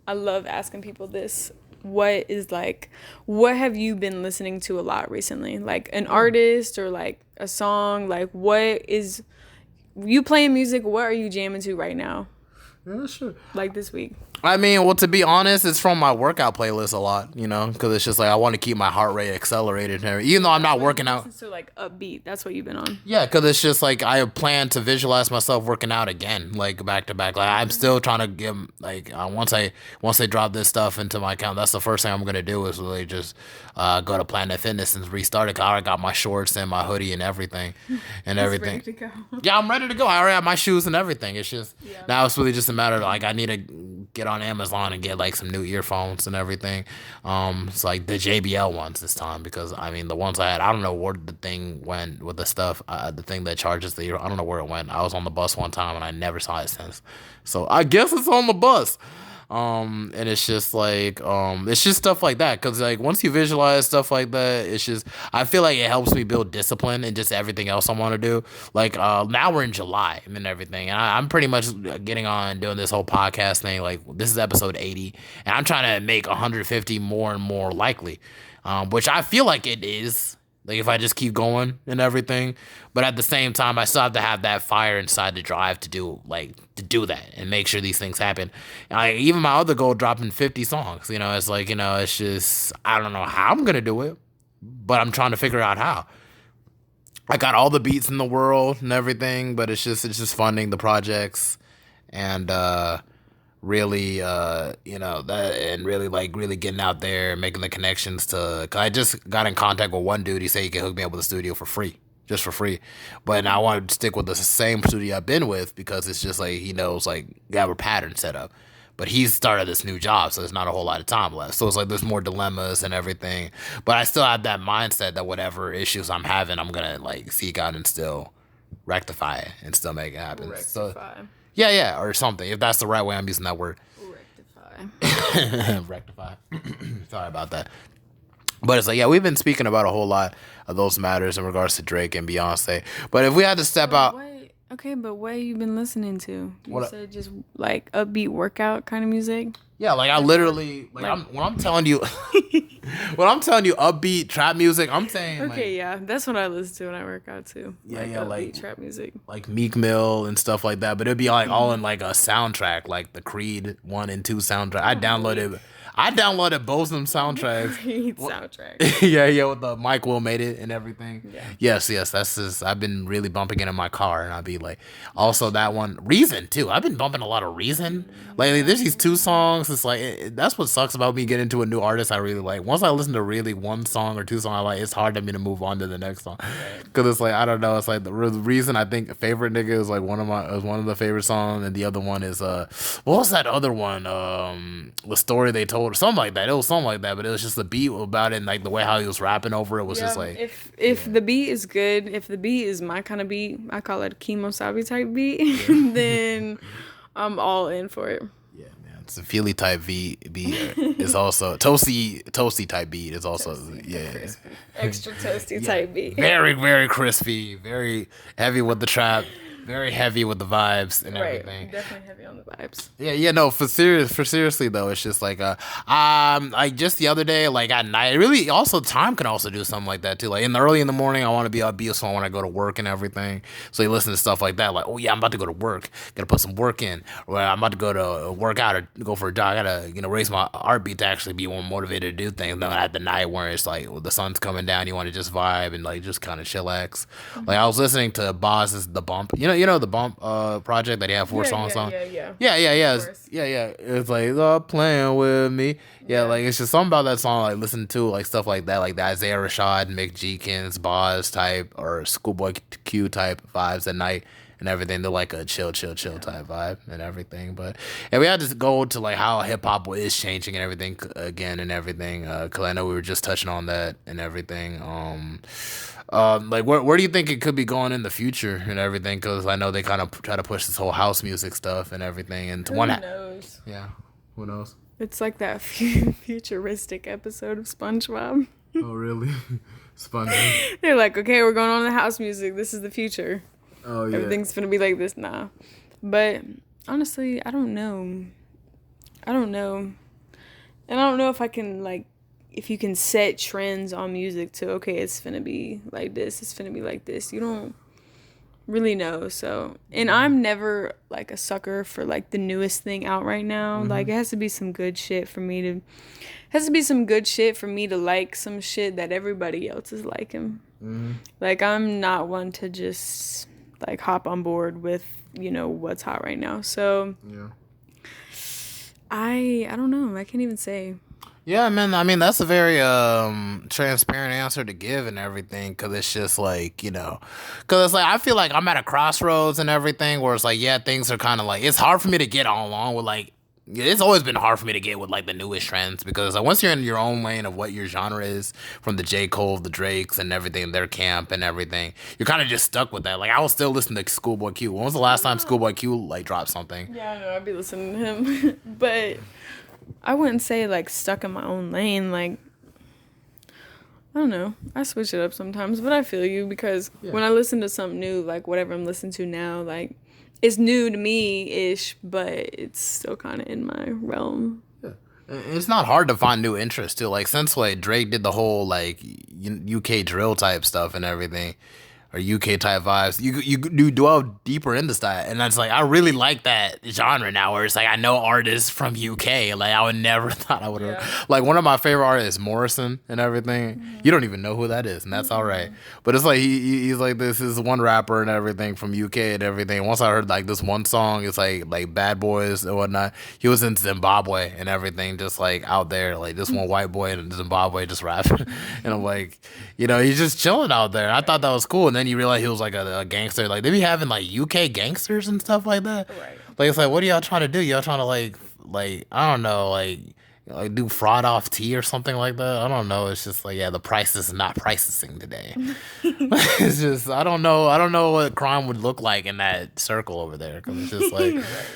I love asking people this. What have you been listening to a lot recently? Like an artist or like a song? Like what is you playing music? What are you jamming to right now? Yeah, sure. Like this week. I mean, well, to be honest, it's from my workout playlist a lot, you know, because it's just like I want to keep my heart rate accelerated. Even though I'm not working out. So like upbeat, that's what you've been on. Yeah, because it's just like I plan to visualize myself working out again, like back to back. Like I'm still trying to give like once they drop this stuff into my account, that's the first thing I'm gonna do is really just go to Planet Fitness and restart it. 'Cause I already got my shorts and my hoodie and everything, Ready to go. Yeah, I'm ready to go. I already have my shoes and everything. It's just now it's really just a matter of like I need to get on Amazon and get like some new earphones and everything. It's like the JBL ones this time, because I mean the ones I had, I don't know where the thing went with the stuff, the thing that charges the ear. I don't know where it went. I was on the bus one time and I never saw it since. So I guess it's on the bus. And it's just like it's just stuff like that, because like once you visualize stuff like that, it's just I feel like it helps me build discipline and just everything else I want to do. Like now we're in July and everything, and I'm pretty much getting on doing this whole podcast thing. Like this is episode 80, and I'm trying to make 150 more and more likely, which I feel like it is. Like if I just keep going and everything, but at the same time, I still have to have that fire inside the drive to do that and make sure these things happen. Even my other goal, dropping 50 songs, you know, it's like, you know, it's just, I don't know how I'm going to do it, but I'm trying to figure out how. I got all the beats in the world and everything, but it's just funding the projects and, really you know that, and really getting out there and making the connections to, cause I just got in contact with one dude. He said he could hook me up with a studio for free, but I want to stick with the same studio I've been with, because it's just like he knows like you have a pattern set up, but he's started this new job, so there's not a whole lot of time left, so it's like there's more dilemmas and everything, but I still have that mindset that whatever issues I'm having, I'm gonna like seek out and still rectify it and still make it happen. So yeah, or something, if that's the right way I'm using that word. Rectify. Sorry about that. But it's like, yeah, we've been speaking about a whole lot of those matters in regards to Drake and Beyonce. But if we had to step out... Okay, but what have you been listening to? You said just like upbeat workout kind of music? Yeah, like I literally... when I'm telling you... When I'm telling you upbeat trap music, I'm saying Okay, yeah, that's what I listen to when I work out too. Yeah, like trap music, like Meek Mill and stuff like that. But it'd be like all in like a soundtrack, like the Creed 1 and 2 soundtrack. I downloaded both of them soundtracks. Creed soundtrack. yeah, with the Mike Will made it and everything. Yeah. Yes, that's just I've been really bumping it in my car, and I'll be like, also that one Reason too. I've been bumping a lot of Reason lately. There's these 2 songs. It's like that's what sucks about me getting into a new artist I really like. Once I listen to really 1 song or 2 songs I like, it's hard for me to move on to the next song because it's like I don't know. It's like the Reason. I think Favorite Nigga is like one of the favorite songs, and the other one is what was that other one? The Story They Told or something like that. It was something like that, but it was just the beat about it and like the way how he was rapping over it was just like if the beat is good, if the beat is my kind of beat, I call it a Kemosabe type beat, then I'm all in for it. Yeah, man. It's a Philly type beat is also toasty type beat is also Extra toasty type beat. Very, very crispy, very heavy with the trap. Very heavy with the vibes and everything. Definitely heavy on the vibes. Yeah, no, for seriously though, it's just like like just the other day, like at night, really also time can also do something like that too. Like early in the morning, I want to be upbeat, so I want to go to work and everything. So you listen to stuff like that, like, oh yeah, I'm about to go to work, gotta put some work in, or I'm about to go to work out or go for a jog, I gotta raise my heartbeat to actually be more motivated to do things. Then at the night where it's like the sun's coming down, you want to just vibe and like just kind of chillax. Like I was listening to Boz's The Bump, you know the Bump project that he had 4 songs on. Yeah. It's like playing with me. Yeah, like it's just something about that song. Like listen to like stuff like that, like the Isaiah Rashad, Mick Jenkins, Boz type or Schoolboy Q type vibes at night and everything. They're like a chill type vibe and everything. But we had to go to like how hip hop is changing and everything again and everything. Cause I know we were just touching on that and everything. Like where do you think it could be going in the future and everything? Because I know they kind of try to push this whole house music stuff and everything. And who knows? Yeah, who knows? It's like that futuristic episode of SpongeBob. Oh really? SpongeBob. They're like, okay, we're going on the house music. This is the future. Oh yeah. Everything's gonna be like this now. But honestly, I don't know. And I don't know if I can like. If you can set trends on music to, okay, it's finna be like this, it's finna be like this. You don't really know. So, and I'm never like a sucker for like the newest thing out right now. Like it has to be some good shit for me to like some shit that everybody else is liking. Like I'm not one to just like hop on board with, what's hot right now. So I don't know. I can't even say. Yeah, man. I mean, that's a very transparent answer to give and everything, because it's just like, because it's like I feel like I'm at a crossroads and everything where it's like, yeah, things are kind of like, it's hard for me to get along with like, it's always been hard for me to get with like the newest trends, because like, once you're in your own lane of what your genre is, from the J. Cole, the Drakes and everything, their camp and everything, you're kind of just stuck with that. Like I will still listen to Schoolboy Q. When was the last time Schoolboy Q like dropped something? Yeah, I know. I'd be listening to him, but I wouldn't say like stuck in my own lane. Like I don't know. I switch it up sometimes, but I feel you, because when I listen to something new, like whatever I'm listening to now, like it's new to me-ish, but it's still kind of in my realm. Yeah. It's not hard to find new interests too. Like since like Drake did the whole like UK drill type stuff and everything, or UK type vibes, you delve deeper into that, and that's like I really like that genre now, where it's like I know artists from UK. Like I would never thought I would have. Like one of my favorite artists, Morrison and everything. You don't even know who that is, and that's all right. But it's like he's like this is one rapper and everything from UK and everything. Once I heard like this one song, it's like Bad Boys and whatnot. He was in Zimbabwe and everything, just like out there, like this one white boy in Zimbabwe just rapping, and I'm like, he's just chilling out there. I thought that was cool, and then you realize he was like a gangster. Like they be having like UK gangsters and stuff like that. Right. Like it's like, what are y'all trying to do? Y'all trying to like I don't know, like do fraud off tea or something like that? I don't know. It's just like, yeah, the price is not pricing today. It's just I don't know what crime would look like in that circle over there, because it's just like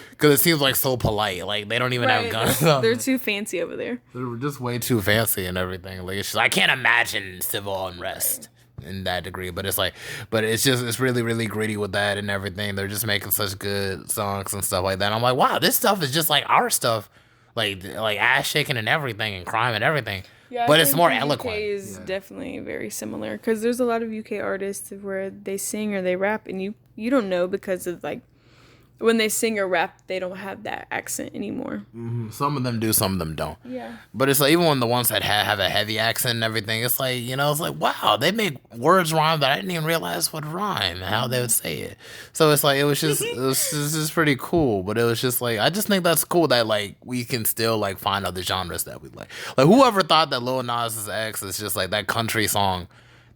because it seems like so polite. Like they don't even have guns. They're too fancy over there. They're just way too fancy and everything. Like it's just, I can't imagine civil unrest in that degree, but it's like, it's really, really gritty with that and everything. They're just making such good songs and stuff like that. And I'm like, wow, this stuff is just like our stuff, like ass shaking and everything and crime and everything. Yeah, but I it's think more the eloquent. UK is definitely very similar because there's a lot of UK artists where they sing or they rap, and you don't know because of like when they sing or rap, they don't have that accent anymore. Some of them do, some of them don't. Yeah. But it's like even when the ones that have a heavy accent and everything, it's like, it's like, wow, they make words rhyme that I didn't even realize would rhyme and how they would say it. So it's like it was just pretty cool. But it was just like I just think that's cool that like we can still like find other genres that we like. Like whoever thought that Lil Nas X is just like that country song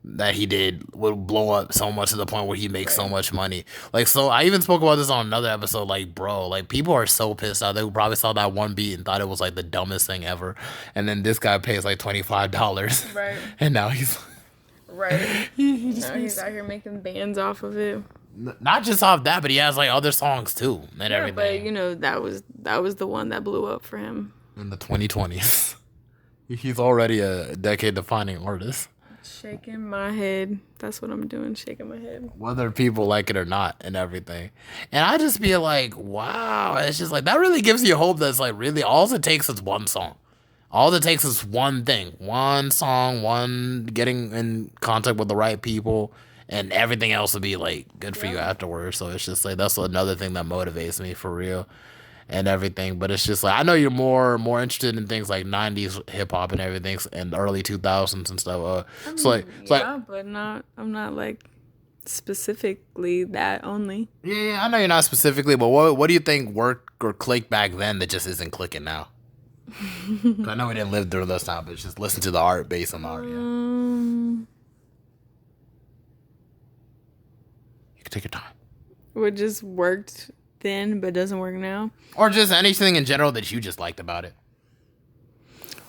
that he did would blow up so much to the point where he makes so much money. Like, so I even spoke about this on another episode. Like, bro, like people are so pissed out. They probably saw that one beat and thought it was like the dumbest thing ever. And then this guy pays like $25. Right. And now he's Right. Now he's out here making bands off of it. not just off that, but he has like other songs too and everything. But that was the one that blew up for him In the 2020s. He's already a decade-defining artist. Shaking my head. That's what I'm doing, shaking my head. Whether people like it or not and everything. And I just be like, wow. It's just like, that really gives you hope that's like really, all it takes is one song. All it takes is one thing. One song, one getting in contact with the right people, and everything else will be like good for you afterwards. So it's just like, that's another thing that motivates me for real. And everything, but it's just like I know you're more interested in things like 90s hip hop and everything and early 2000s and stuff. But I'm not like specifically that only. Yeah, I know you're not specifically, but what do you think worked or clicked back then that just isn't clicking now? 'Cause I know we didn't live through this time, but it's just listen to the art based on the art. Yeah. You can take your time. What just worked then but doesn't work now, or just anything in general that you just liked about it.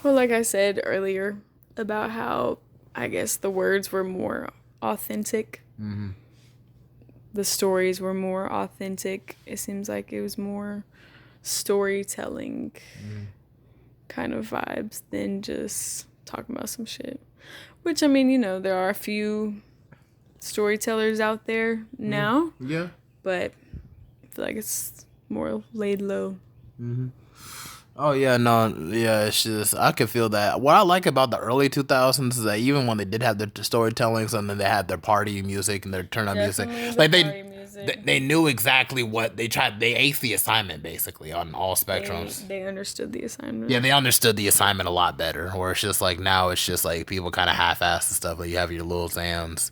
Well, like I said earlier about how I guess the words were more authentic. The stories were more authentic. It seems like it was more storytelling kind of vibes than just talking about some shit, which I mean, there are a few storytellers out there now, but I feel like it's more laid low. Oh yeah, no, yeah, it's just I could feel that. What I like about the early 2000s is that even when they did have their storytellings and then they had their party music and their turn up music, like they knew exactly what they tried. They aced the assignment basically on all spectrums. They understood the assignment. Yeah, they understood the assignment a lot better. Where it's just like now it's just like people kind of half-ass the stuff. Like you have your Lil Xans.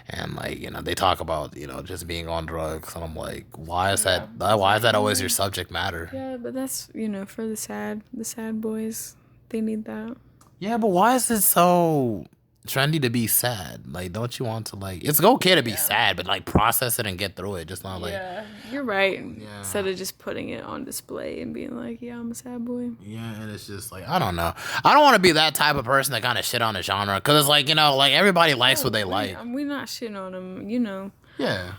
And like they talk about just being on drugs, and I'm like, why is that always your subject matter? Yeah, but that's for the sad boys, they need that. Yeah, but why is it so trendy to be sad? Like, don't you want to like? It's okay to be sad, but like process it and get through it. Just not like. Yeah, you're right. Yeah. Instead of just putting it on display and being like, yeah, I'm a sad boy. Yeah, and it's just like I don't know. I don't want to be that type of person that kind of shit on a genre because it's like like everybody likes what they like. We're not shitting on them, Yeah.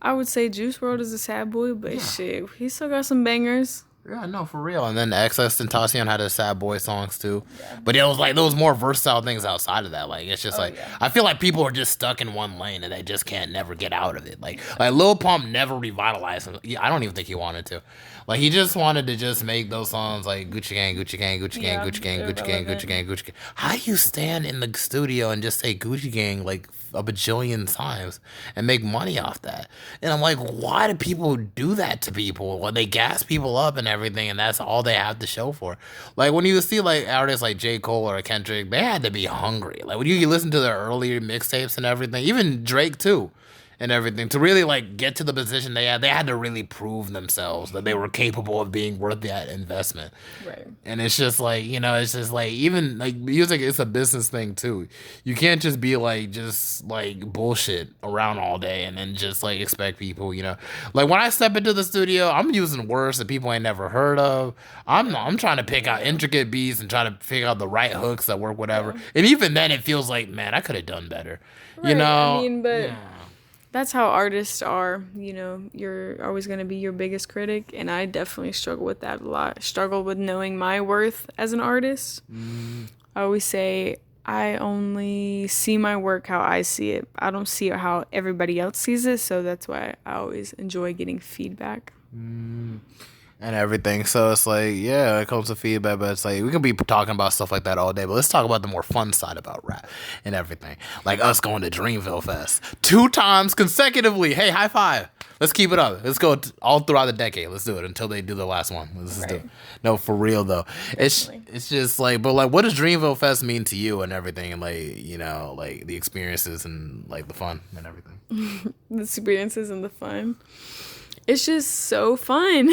I would say Juice WRLD is a sad boy, but shit, he still got some bangers. Yeah, no, for real. And then XXXTentacion had his sad boy songs too. Yeah. But it was like those more versatile things outside of that. Like it's just I feel like people are just stuck in one lane and they just can't never get out of it. Like Lil Pump never revitalized him. I don't even think he wanted to. Like he just wanted to just make those songs like Gucci Gang, Gucci Gang, Gucci Gang, Gucci Gang, Gucci Gang, Gucci Gang, Gucci Gang. How do you stand in the studio and just say Gucci Gang like a bajillion times and make money off that? And I'm like, why do people do that to people? Well, they gas people up and everything, and that's all they have to show for. Like when you see like artists like J. Cole or Kendrick, they had to be hungry. Like when you listen to their earlier mixtapes and everything, even Drake too. And everything to really like get to the position they had to really prove themselves that they were capable of being worth that investment. Right. And it's just like it's just like even like music is a business thing too. You can't just be like just like bullshit around all day and then just like expect people. Like when I step into the studio, I'm using words that people ain't never heard of. I'm trying to pick out intricate beats and try to figure out the right hooks that work, whatever. Yeah. And even then, it feels like, man, I could have done better. Right. I mean, but. Yeah. That's how artists are, you're always going to be your biggest critic. And I definitely struggle with that a lot. Struggle with knowing my worth as an artist. I always say I only see my work how I see it. I don't see it how everybody else sees it. So that's why I always enjoy getting feedback. and everything. So it's like, yeah, it comes to feedback, but it's like we could be talking about stuff like that all day. But let's talk about the more fun side about rap and everything. Like us going to Dreamville Fest 2 times consecutively. Hey, high five. Let's keep it up. Let's go all throughout the decade. Let's do it until they do the last one. Let's just do it. No, for real though. It's just like, but like, what does Dreamville Fest mean to you and everything, and like, you know, like the experiences and like the fun and everything. The experiences and the fun. It's just so fun.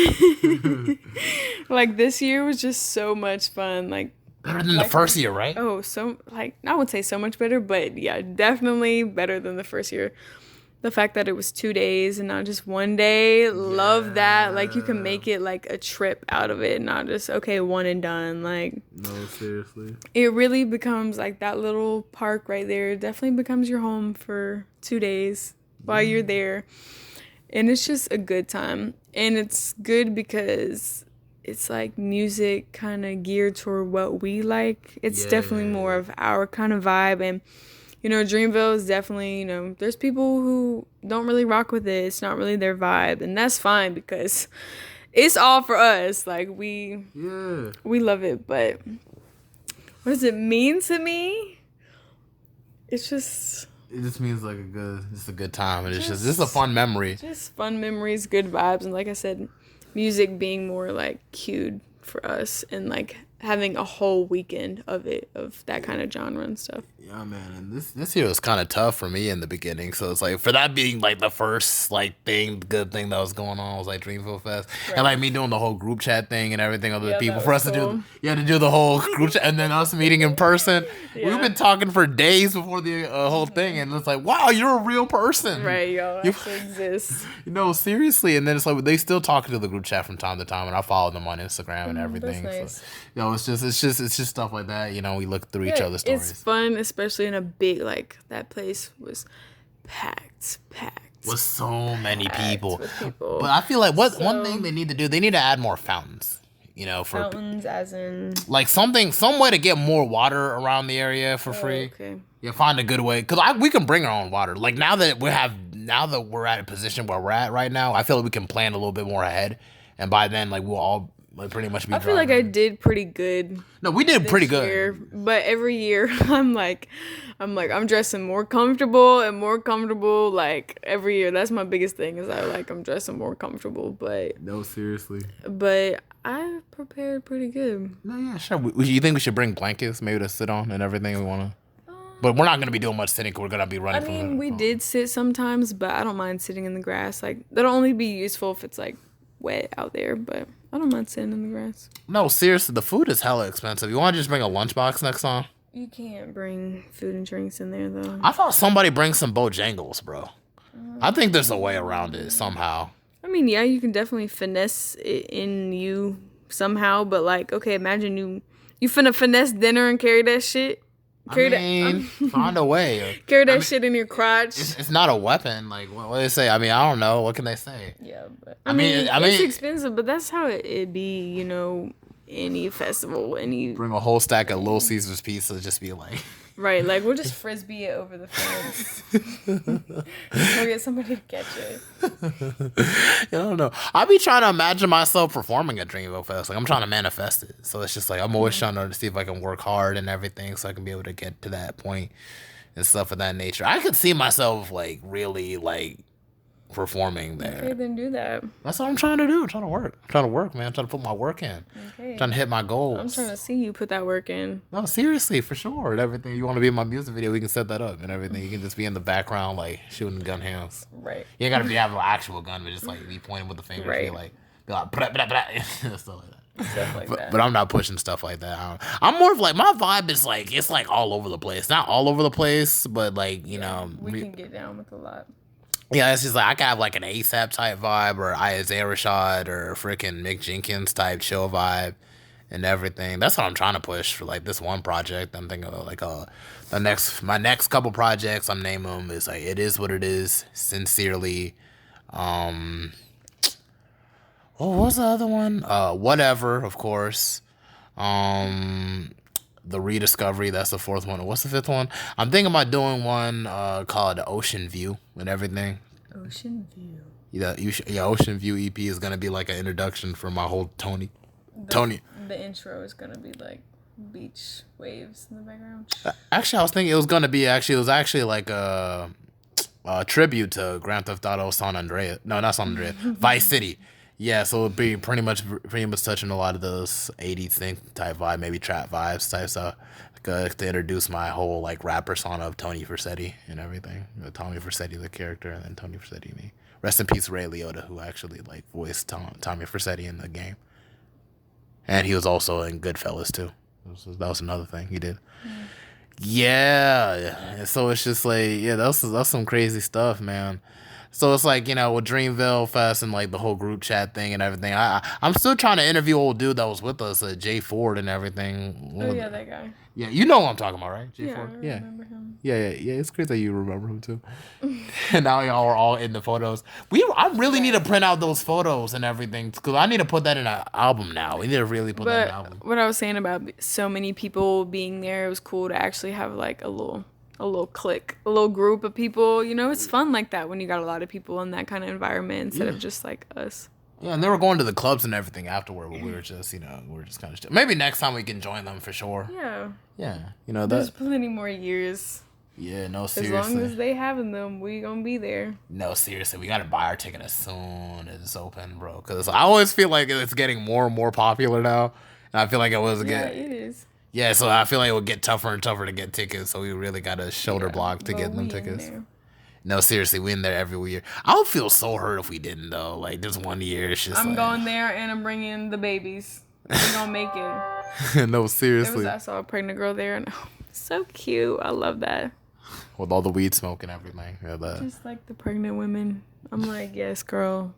Like this year was just so much fun. Like better than the first year, right? Oh, so like I would say so much better, but yeah, definitely better than the first year. The fact that it was 2 days and not just one day, love that. Like you can make it like a trip out of it, not just okay, one and done. Like no, seriously. It really becomes like that little park right there. It definitely becomes your home for 2 days while you're there. And it's just a good time. And it's good because it's like music kind of geared toward what we like. It's definitely more of our kind of vibe. And, you know, Dreamville is definitely, you know, there's people who don't really rock with it. It's not really their vibe. And that's fine because it's all for us. Like, we love it. But what does it mean to me? It's just... It just means like a good time. And it's just a fun memory. Just fun memories, good vibes. And like I said, music being more like cued for us and like having a whole weekend of it, of that kind of genre and stuff. Yeah, man. And this year was kind of tough for me in the beginning. So it's like, for that being like the first like good thing that was going on was like Dreamville Fest. Right. And like me doing the whole group chat thing and everything, other people, for us to do, to do the whole group chat and then us meeting in person. We've been talking for days before the whole thing. And it's like, wow, you're a real person. Right, y'all actually exist. You know, seriously. And then it's like, they still talk to the group chat from time to time. And I follow them on Instagram and everything. That's nice. So, you know, it's just stuff like that. You know, we look through each other's stories. It's fun, especially in a big, like, that place was packed. With so many people. But I feel like one thing they need to do, they need to add more fountains. You know, for fountains as in like some way to get more water around the area for free. Okay. Yeah, find a good way, because we can bring our own water. Like now that we're at a position where we're at right now, I feel like we can plan a little bit more ahead, and by then like we'll all like pretty much be. I feel like I did pretty good. No, we did pretty good. But every year I'm dressing more comfortable and more comfortable. Like every year, that's my biggest thing is I'm dressing more comfortable. But no, seriously. But I prepared pretty good. No, yeah, sure. You think we should bring blankets maybe to sit on and everything we want to? But we're not going to be doing much sitting because we're going to be running. I mean, we did sit sometimes, but I don't mind sitting in the grass. Like, that'll only be useful if it's, like, wet out there, but I don't mind sitting in the grass. No, seriously, the food is hella expensive. You want to just bring a lunchbox next time? You can't bring food and drinks in there, though. I thought somebody bring some Bojangles, bro. I think there's a way around it somehow. I mean, yeah, you can definitely finesse it in you somehow, but, like, okay, imagine you finna finesse dinner and carry that shit. Find a way. Carry that shit in your crotch. It's not a weapon. Like, what do they say? I mean, I don't know. What can they say? Yeah, but I mean, it's expensive, but that's how it be, you know, any festival. Bring a whole stack of Little Caesars pizza, just be like... Right, like, we'll just frisbee it over the fence. We'll get somebody to catch it. I don't know. I be trying to imagine myself performing at Dreamville Fest. Like, I'm trying to manifest it. So it's just like, I'm always trying to see if I can work hard and everything so I can be able to get to that point and stuff of that nature. I could see myself, like, really, like, performing there. Okay, then do that. That's what I'm trying to do. I'm trying to work, man. I'm trying to put my work in. Okay. I'm trying to hit my goals. I'm trying to see you put that work in. No, seriously, for sure. And everything. You want to be in my music video, we can set that up and everything. You can just be in the background, like, shooting gun hands. Right. You ain't got to have an actual gun, but just, like, be pointing with the finger. Right. Be like, blah, blah, blah. Stuff like that. Stuff like that. But I'm not pushing stuff like that. I'm more of like, my vibe is like, it's like all over the place. Not all over the place, but like, you know. We can get down with a lot. Yeah, it's just like I could have like an ASAP type vibe or Isaiah Rashad or freaking Mick Jenkins type chill vibe and everything. That's what I'm trying to push for like this one project. I'm thinking of like my next couple projects. I'm naming them is like It Is What It Is, Sincerely. What was the other one? Whatever, of course. The Rediscovery, that's the fourth one. What's the fifth one? I'm thinking about doing one called The Ocean View and everything. Ocean View. Yeah, Ocean View EP is gonna be like an introduction for my whole Tony. The intro is gonna be like beach waves in the background. Actually, I was thinking it was actually like a tribute to Grand Theft Auto San Andreas. No, not San Andreas. Vice City. Yeah, so it'd be pretty much touching a lot of those 80s synth type vibe, maybe trap vibes type stuff. To introduce my whole like rap persona of Tony Vercetti and everything. Tommy Vercetti, the character, and then Tony Vercetti, me. Rest in peace, Ray Liotta, who actually like voiced Tommy Vercetti in the game. And he was also in Goodfellas too. That was another thing he did. Yeah. So it's just like, yeah, that's some crazy stuff, man. So it's like, with Dreamville Fest and like the whole group chat thing and everything. I'm still trying to interview old dude that was with us, Jay Ford and everything. Oh yeah, that guy. Yeah, you know what I'm talking about, right? Jay Ford? I remember him. Yeah. It's great that you remember him too. And now y'all are all in the photos. I really need to print out those photos and everything because I need to put that in an album now. We need to really put that in an album. What I was saying about so many people being there, it was cool to actually have like a little clique, a little group of people. It's fun like that when you got a lot of people in that kind of environment instead of just like us. Yeah, and they were going to the clubs and everything afterward, but we were just, kind of... Maybe next time we can join them for sure. Yeah. Yeah, There's plenty more years. Yeah, no, seriously. As long as they having them, we gonna be there. No, seriously, we gotta buy our ticket as soon as it's open, bro. Because I always feel like it's getting more and more popular now. And I feel like it was it is. Yeah, so I feel like it would get tougher and tougher to get tickets, so we really got to shoulder block to get them tickets. No, seriously, we in there every year. I would feel so hurt if we didn't, though. Like, this one year, it's just I'm going there, and I'm bringing the babies. We're gonna make it. No, seriously. I saw a pregnant girl there, and so cute. I love that. With all the weed smoke and everything. Yeah, just like the pregnant women. I'm like, yes, girl.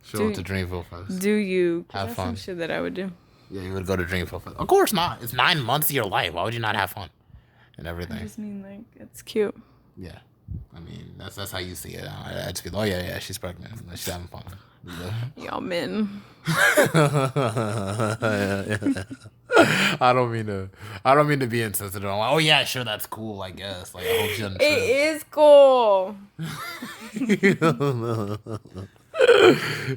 Show up to Dreamville Fest. Do you. Have that's fun. Some shit that I would do. Yeah, you would go to Dreamville Fest. Of course not. It's 9 months of your life. Why would you not have fun? And everything. I just mean, like, it's cute. Yeah. I mean, that's how you see it. I just feel, yeah, she's pregnant. She's having fun. Y'all men. I don't mean to be insensitive. I'm like, oh yeah, sure, that's cool, I guess. Like, I hope she doesn't trip. It is cool.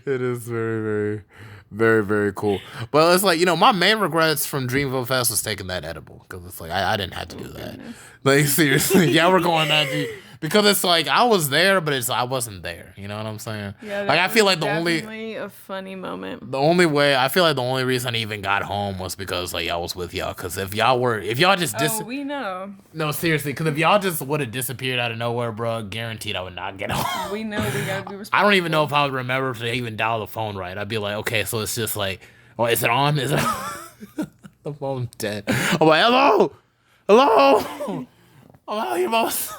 It is very, very, very, very cool. But it's like, my main regrets from Dreamville Fest was taking that edible. Because it's like, I didn't have to do that. Goodness. Like, seriously. Yeah, we're going that deep. Because it's like, I was there, but I wasn't there. You know what I'm saying? Yeah, like, I feel like definitely a funny moment. I feel like the only reason I even got home was because, like, I was with y'all. Because if y'all just... we know. No, seriously. Because if y'all just would have disappeared out of nowhere, bro, guaranteed I would not get home. We know we gotta be responsible. I don't even know if I would remember to even dial the phone right. I'd be like, okay, so it's just like, oh, is it on? Is it on? The phone's dead. I'm like, hello? Hello, you boss.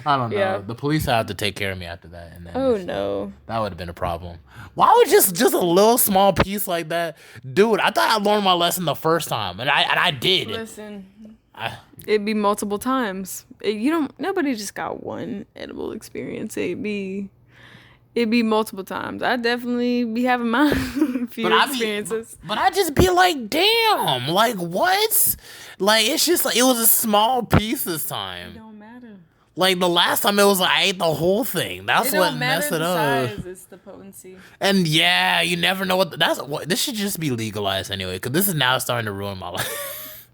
I don't know. Yeah. The police had to take care of me after that. And then no. That would have been a problem. Why would just a little small piece like that? Dude, I thought I learned my lesson the first time. And I did. Listen. It'd be multiple times. Nobody just got one edible experience. It'd be multiple times. I'd definitely be having my few experiences. But I'd just be like, damn, like what? Like, it's just like, it was a small piece this time. It don't matter. Like, the last time it was like, I ate the whole thing. That's what messed it up. Size, it's the potency. And yeah, you never know this should just be legalized anyway, because this is now starting to ruin my life.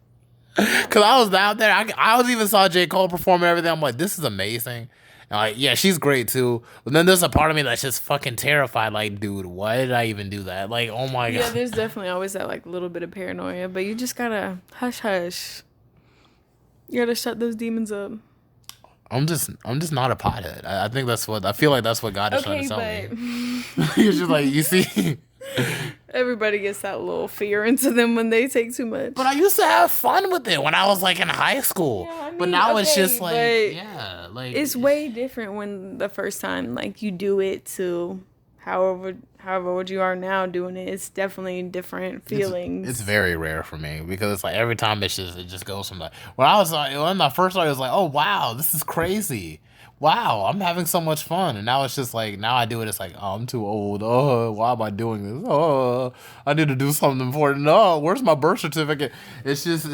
Because I was out there, I was even saw J. Cole perform and everything. I'm like, this is amazing. And like, yeah, she's great too. But then there's a part of me that's just fucking terrified. Like, dude, why did I even do that? Like, oh my God. Yeah, there's definitely always that like little bit of paranoia, but you just gotta hush. You gotta shut those demons up. I'm just not a pothead. I feel like that's what God is trying to tell me. He's just like, you see. Everybody gets that little fear into them when they take too much. But I used to have fun with it when I was like in high school. Yeah, I mean, but now it's just like, yeah, like it's way different when the first time like you do it to however old you are now doing it. It's definitely different feelings. It's very rare for me because it's like every time it just goes from like when I first started, it was like, oh wow, this is crazy. wow, I'm having so much fun. And now it's just like, now I do it. It's like, oh, I'm too old. Oh, why am I doing this? Oh, I need to do something important. Oh, where's my birth certificate? It's just,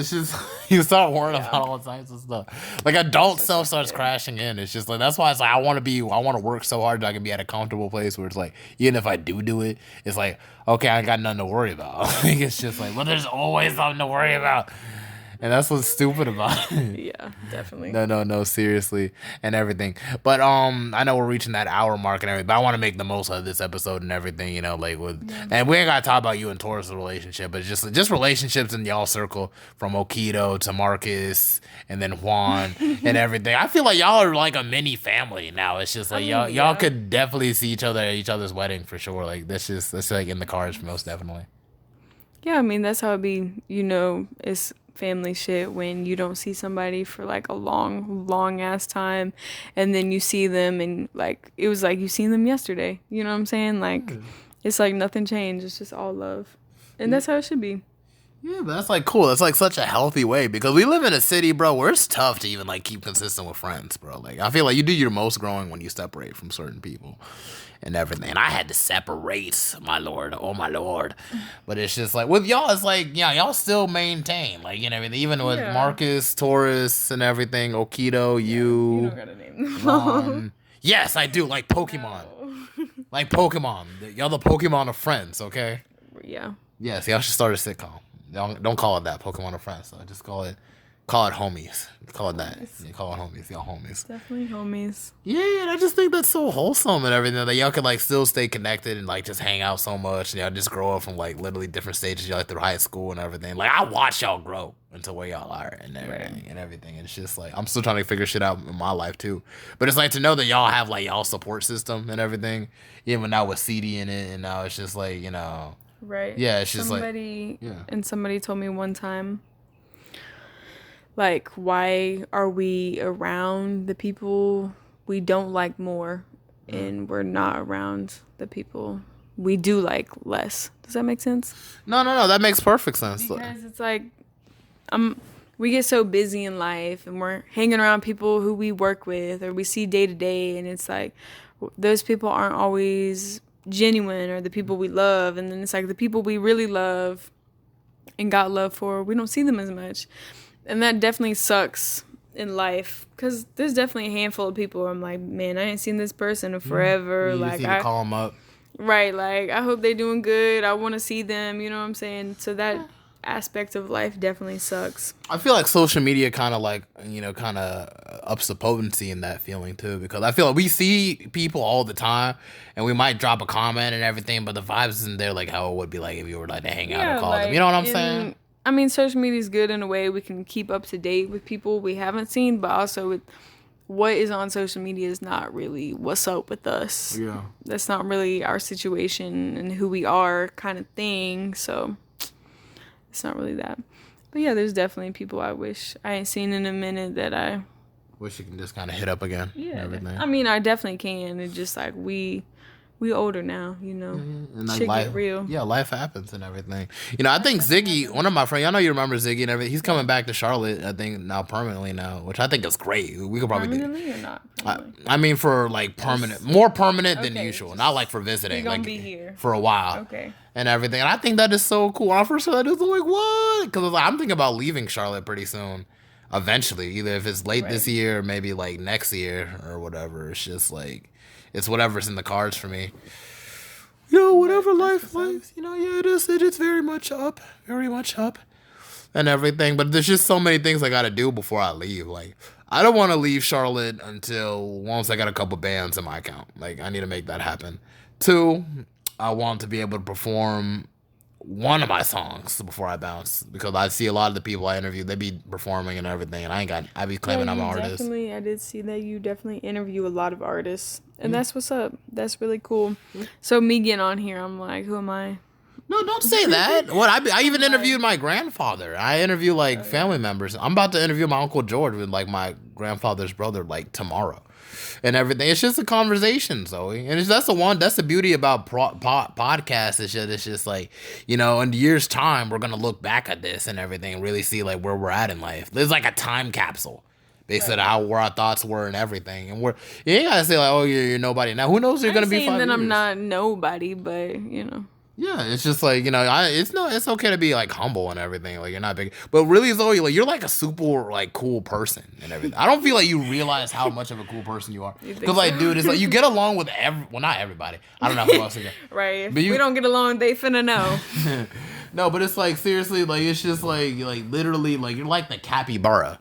you start worrying about all types of stuff. Like adult self starts crashing in. It's just like, that's why it's like, I want to work so hard that I can be at a comfortable place where it's like, even if I do it, it's like, okay, I got nothing to worry about. Like, it's just like, well, there's always something to worry about. And that's what's stupid about it. Yeah, definitely. No, seriously, and everything. But I know we're reaching that hour mark and everything. But I want to make the most of this episode and everything. You know, like and we ain't gotta talk about you and Taurus' relationship, but just relationships in y'all circle from Okito to Marcus and then Juan and everything. I feel like y'all are like a mini family now. It's just like y'all could definitely see each other at each other's wedding for sure. Like that's like in the cards most definitely. Yeah, I mean that's how it be. You know, it's family shit when you don't see somebody for like a long ass time, and then you see them and like it was like you seen them yesterday. You know what I'm saying? Like it's like nothing changed. It's just all love, and that's how it should be. Yeah, but that's like cool. That's like such a healthy way because we live in a city, bro, where it's tough to even like keep consistent with friends, bro. Like I feel like you do your most growing when you separate from certain people and everything. And I had to separate, my lord, oh my lord. But it's just like with y'all, it's like y'all still maintain like you know everything, even with Marcus, Taurus, and everything, Okito, you. You don't gotta name them. Yes, I do. Like Pokemon, like Pokemon. Y'all the Pokemon of friends, okay? Yeah. Yes, y'all should start a sitcom. Don't call it that, Pokemon or friends. So just call it homies. Call it that. Yeah, call it homies. Y'all homies. Definitely homies. Yeah, and I just think that's so wholesome and everything that y'all can like still stay connected and like just hang out so much. And y'all just grow up from like literally different stages y'all through high school and everything. Like I watch y'all grow into where y'all are and everything. And it's just like I'm still trying to figure shit out in my life too. But it's like to know that y'all have like y'all support system and everything. Even now with CD in it, and now it's just like Right. Yeah, it's just somebody told me one time, like, why are we around the people we don't like more and we're not around the people we do like less? Does that make sense? No, that makes perfect sense. Because it's like, we get so busy in life and we're hanging around people who we work with or we see day to day, and it's like, those people aren't always genuine or the people we love, and then it's like the people we really love and got love for, we don't see them as much, and that definitely sucks in life because there's definitely a handful of people where I'm like, man, I ain't seen this person in forever. You like need to call them up, right? Like I hope they're doing good. I want to see them. You know what I'm saying? So that aspect of life definitely sucks. I feel like social media kind of like kind of ups the potency in that feeling too, because I feel like we see people all the time and we might drop a comment and everything, but the vibes isn't there like how it would be like if you were like to hang out or call them. You know what I'm saying? I mean, social media is good in a way. We can keep up to date with people we haven't seen, but also with what is on social media is not really what's up with us. Yeah, that's not really our situation and who we are kind of thing. So it's not really that. But yeah, there's definitely people I wish I ain't seen in a minute that I wish you can just kind of hit up again. Yeah, and everything. I mean, I definitely can. It's just like we older now, and like shit life, get real. Yeah, life happens and everything. I think Ziggy, one of my friends, I know you remember Ziggy and everything. He's coming back to Charlotte, I think now permanently now, which I think is great. We could probably permanently or not? I mean for like permanent, more permanent than usual, not like for visiting. Gonna like be here for a while. Okay. And everything, and I think that is so cool. When I first heard that, I was like, "What?" Because I'm thinking about leaving Charlotte pretty soon, eventually. Either if it's late this year, or maybe like next year or whatever. It's just like it's whatever's in the cards for me. Whatever life. Yeah, it is. It is very much up, and everything. But there's just so many things I got to do before I leave. Like, I don't want to leave Charlotte until once I got a couple bands in my account. Like, I need to make that happen. 2, I want to be able to perform one of my songs before I bounce, because I see a lot of the people I interview, they be performing and everything, and I be claiming I'm an artist. I did see that you definitely interview a lot of artists, and that's what's up. That's really cool. So me getting on here, I'm like, who am I? No, don't say that. What I even interviewed my grandfather. I interview like family members. I'm about to interview my Uncle George with like my grandfather's brother like tomorrow. And everything. It's just a conversation, Zoe. And that's the beauty about podcasts. It's just like, in years' time, we're going to look back at this and everything and really see like where we're at in life. There's like a time capsule, based on how where our thoughts were and everything. And you ain't gotta say like, oh, you're nobody. Now, who knows? You're gonna be 5 years. I'm not nobody, but Yeah, it's just like it's okay to be like humble and everything. Like you're not big, but really, Zoe, like you're like a super like cool person and everything. I don't feel like you realize how much of a cool person you are. Because like, dude, it's like you get along with not everybody. I don't know who else again. Right. But we don't get along. They finna know. No, but it's like seriously, like it's just like literally like you're like the capybara.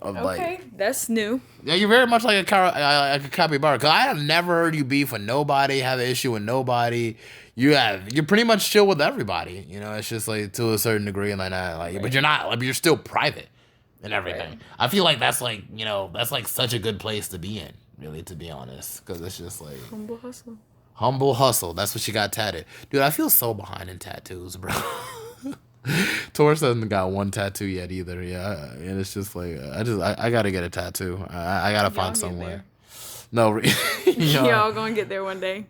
Okay, that's new. Yeah, you're very much like a capybara. Cause I have never heard you beef with nobody, have an issue with nobody. You're pretty much chill with everybody. It's just like to a certain degree and like that. Like, but you're not. Like, you're still private and everything. Right. I feel like that's like that's like such a good place to be in. Really, to be honest, because it's just like humble hustle. Humble hustle. That's what she got tatted, dude. I feel so behind in tattoos, bro. Taurus hasn't got one tattoo yet either. Yeah, and it's just like I gotta get a tattoo. I gotta find somewhere. No, y'all gonna get there one day.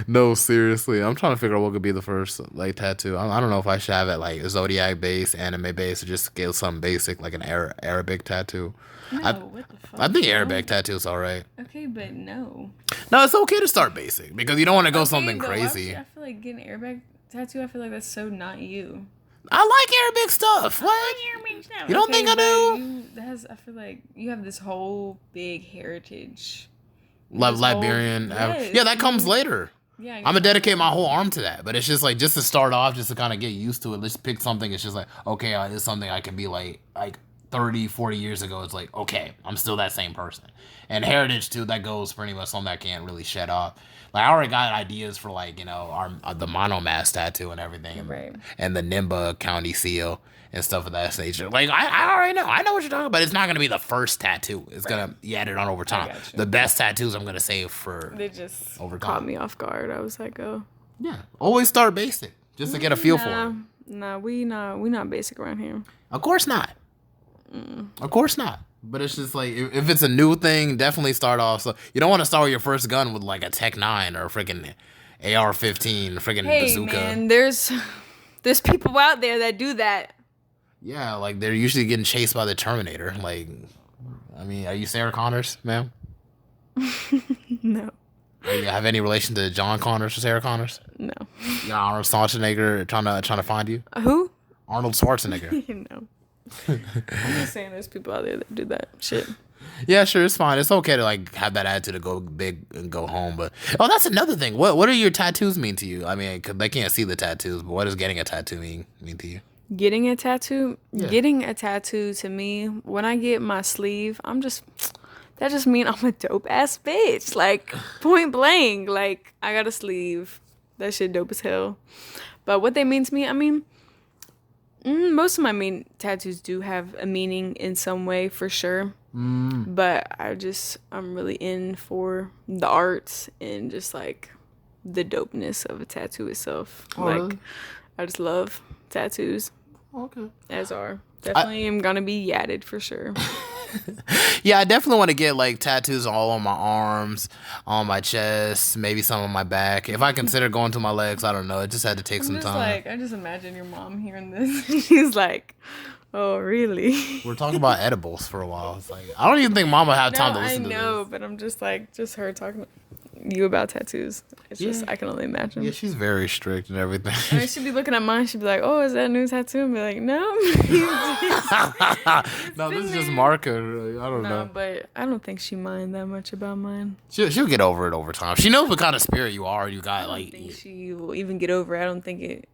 No, seriously, I'm trying to figure out what could be the first like tattoo. I don't know if I should have it like zodiac base, anime base, or just get something basic like an Arabic tattoo. No, what the fuck? I think Arabic tattoo's all right. Okay, but no. No, it's okay to start basic because you don't want to go something crazy. I feel like getting Arabic tattoo. I feel like that's so not you. I like Arabic stuff. What? You don't think I do? I feel like you have this whole big heritage. Liberian. Yeah, that comes later. Yeah, I'm gonna dedicate my whole arm to that. But it's just like just to start off, just to kind of get used to it. Let's pick something. It's just like, okay, it's something I can be like 30, 40 years ago. It's like, okay, I'm still that same person. And heritage too, that goes pretty much something I can't really shed off. Like I already got ideas for like the monomask tattoo and everything, right? And the Nimba County seal and stuff of that nature. Like I already know. I know what you're talking about. It's not gonna be the first tattoo. It's gonna be added on over time. The best tattoos I'm gonna save for. They just over time. Caught me off guard. I was like, oh. Yeah. Always start basic, just to get a feel for it. Nah, we not basic around here. Of course not. Of course not. But it's just like if it's a new thing, definitely start off. So you don't want to start with your first gun with like a Tech 9 or a freaking AR-15, freaking bazooka. Man, there's people out there that do that. Yeah, like they're usually getting chased by the Terminator. Like, I mean, are you Sarah Connors, ma'am? No. Do you have any relation to John Connors or Sarah Connors? No. You know, Arnold Schwarzenegger trying to find you? Who? Arnold Schwarzenegger. No. I'm just saying there's people out there that do that shit. Yeah, sure, it's fine. It's okay to like have that attitude to go big and go home. But that's another thing. What do your tattoos mean to you? I mean, 'cause they can't see the tattoos, but what does getting a tattoo mean to you? Getting a tattoo? Yeah. Getting a tattoo to me, when I get my sleeve, that just mean I'm a dope ass bitch. Like point blank. Like I got a sleeve. That shit dope as hell. But what they mean to me, I mean, most of my tattoos do have a meaning in some way for sure. But I'm really in for the arts and just like the dopeness of a tattoo itself. Oh, like really? I just love tattoos. Okay. Definitely am gonna be yadded for sure. Yeah, I definitely want to get like tattoos all on my arms, on my chest, maybe some on my back. If I consider going to my legs, I don't know. It just had to take some time. Like, I just imagine your mom hearing this. She's like, "Oh, really?" We're talking about edibles for a while. It's like I don't even think Mama had time to listen to this. I know, but I'm just like, just her talking to you about tattoos. It's just I can only imagine. Yeah, she's very strict and everything. I mean, she'd be looking at mine. She'd be like, "Oh, is that a new tattoo?" And be like, "No." No, this is just marker. I don't know. But I don't think she mind that much about mine. She'll get over it over time. She knows what kind of spirit you are. You got like. I don't think she will even get over it. I don't think it.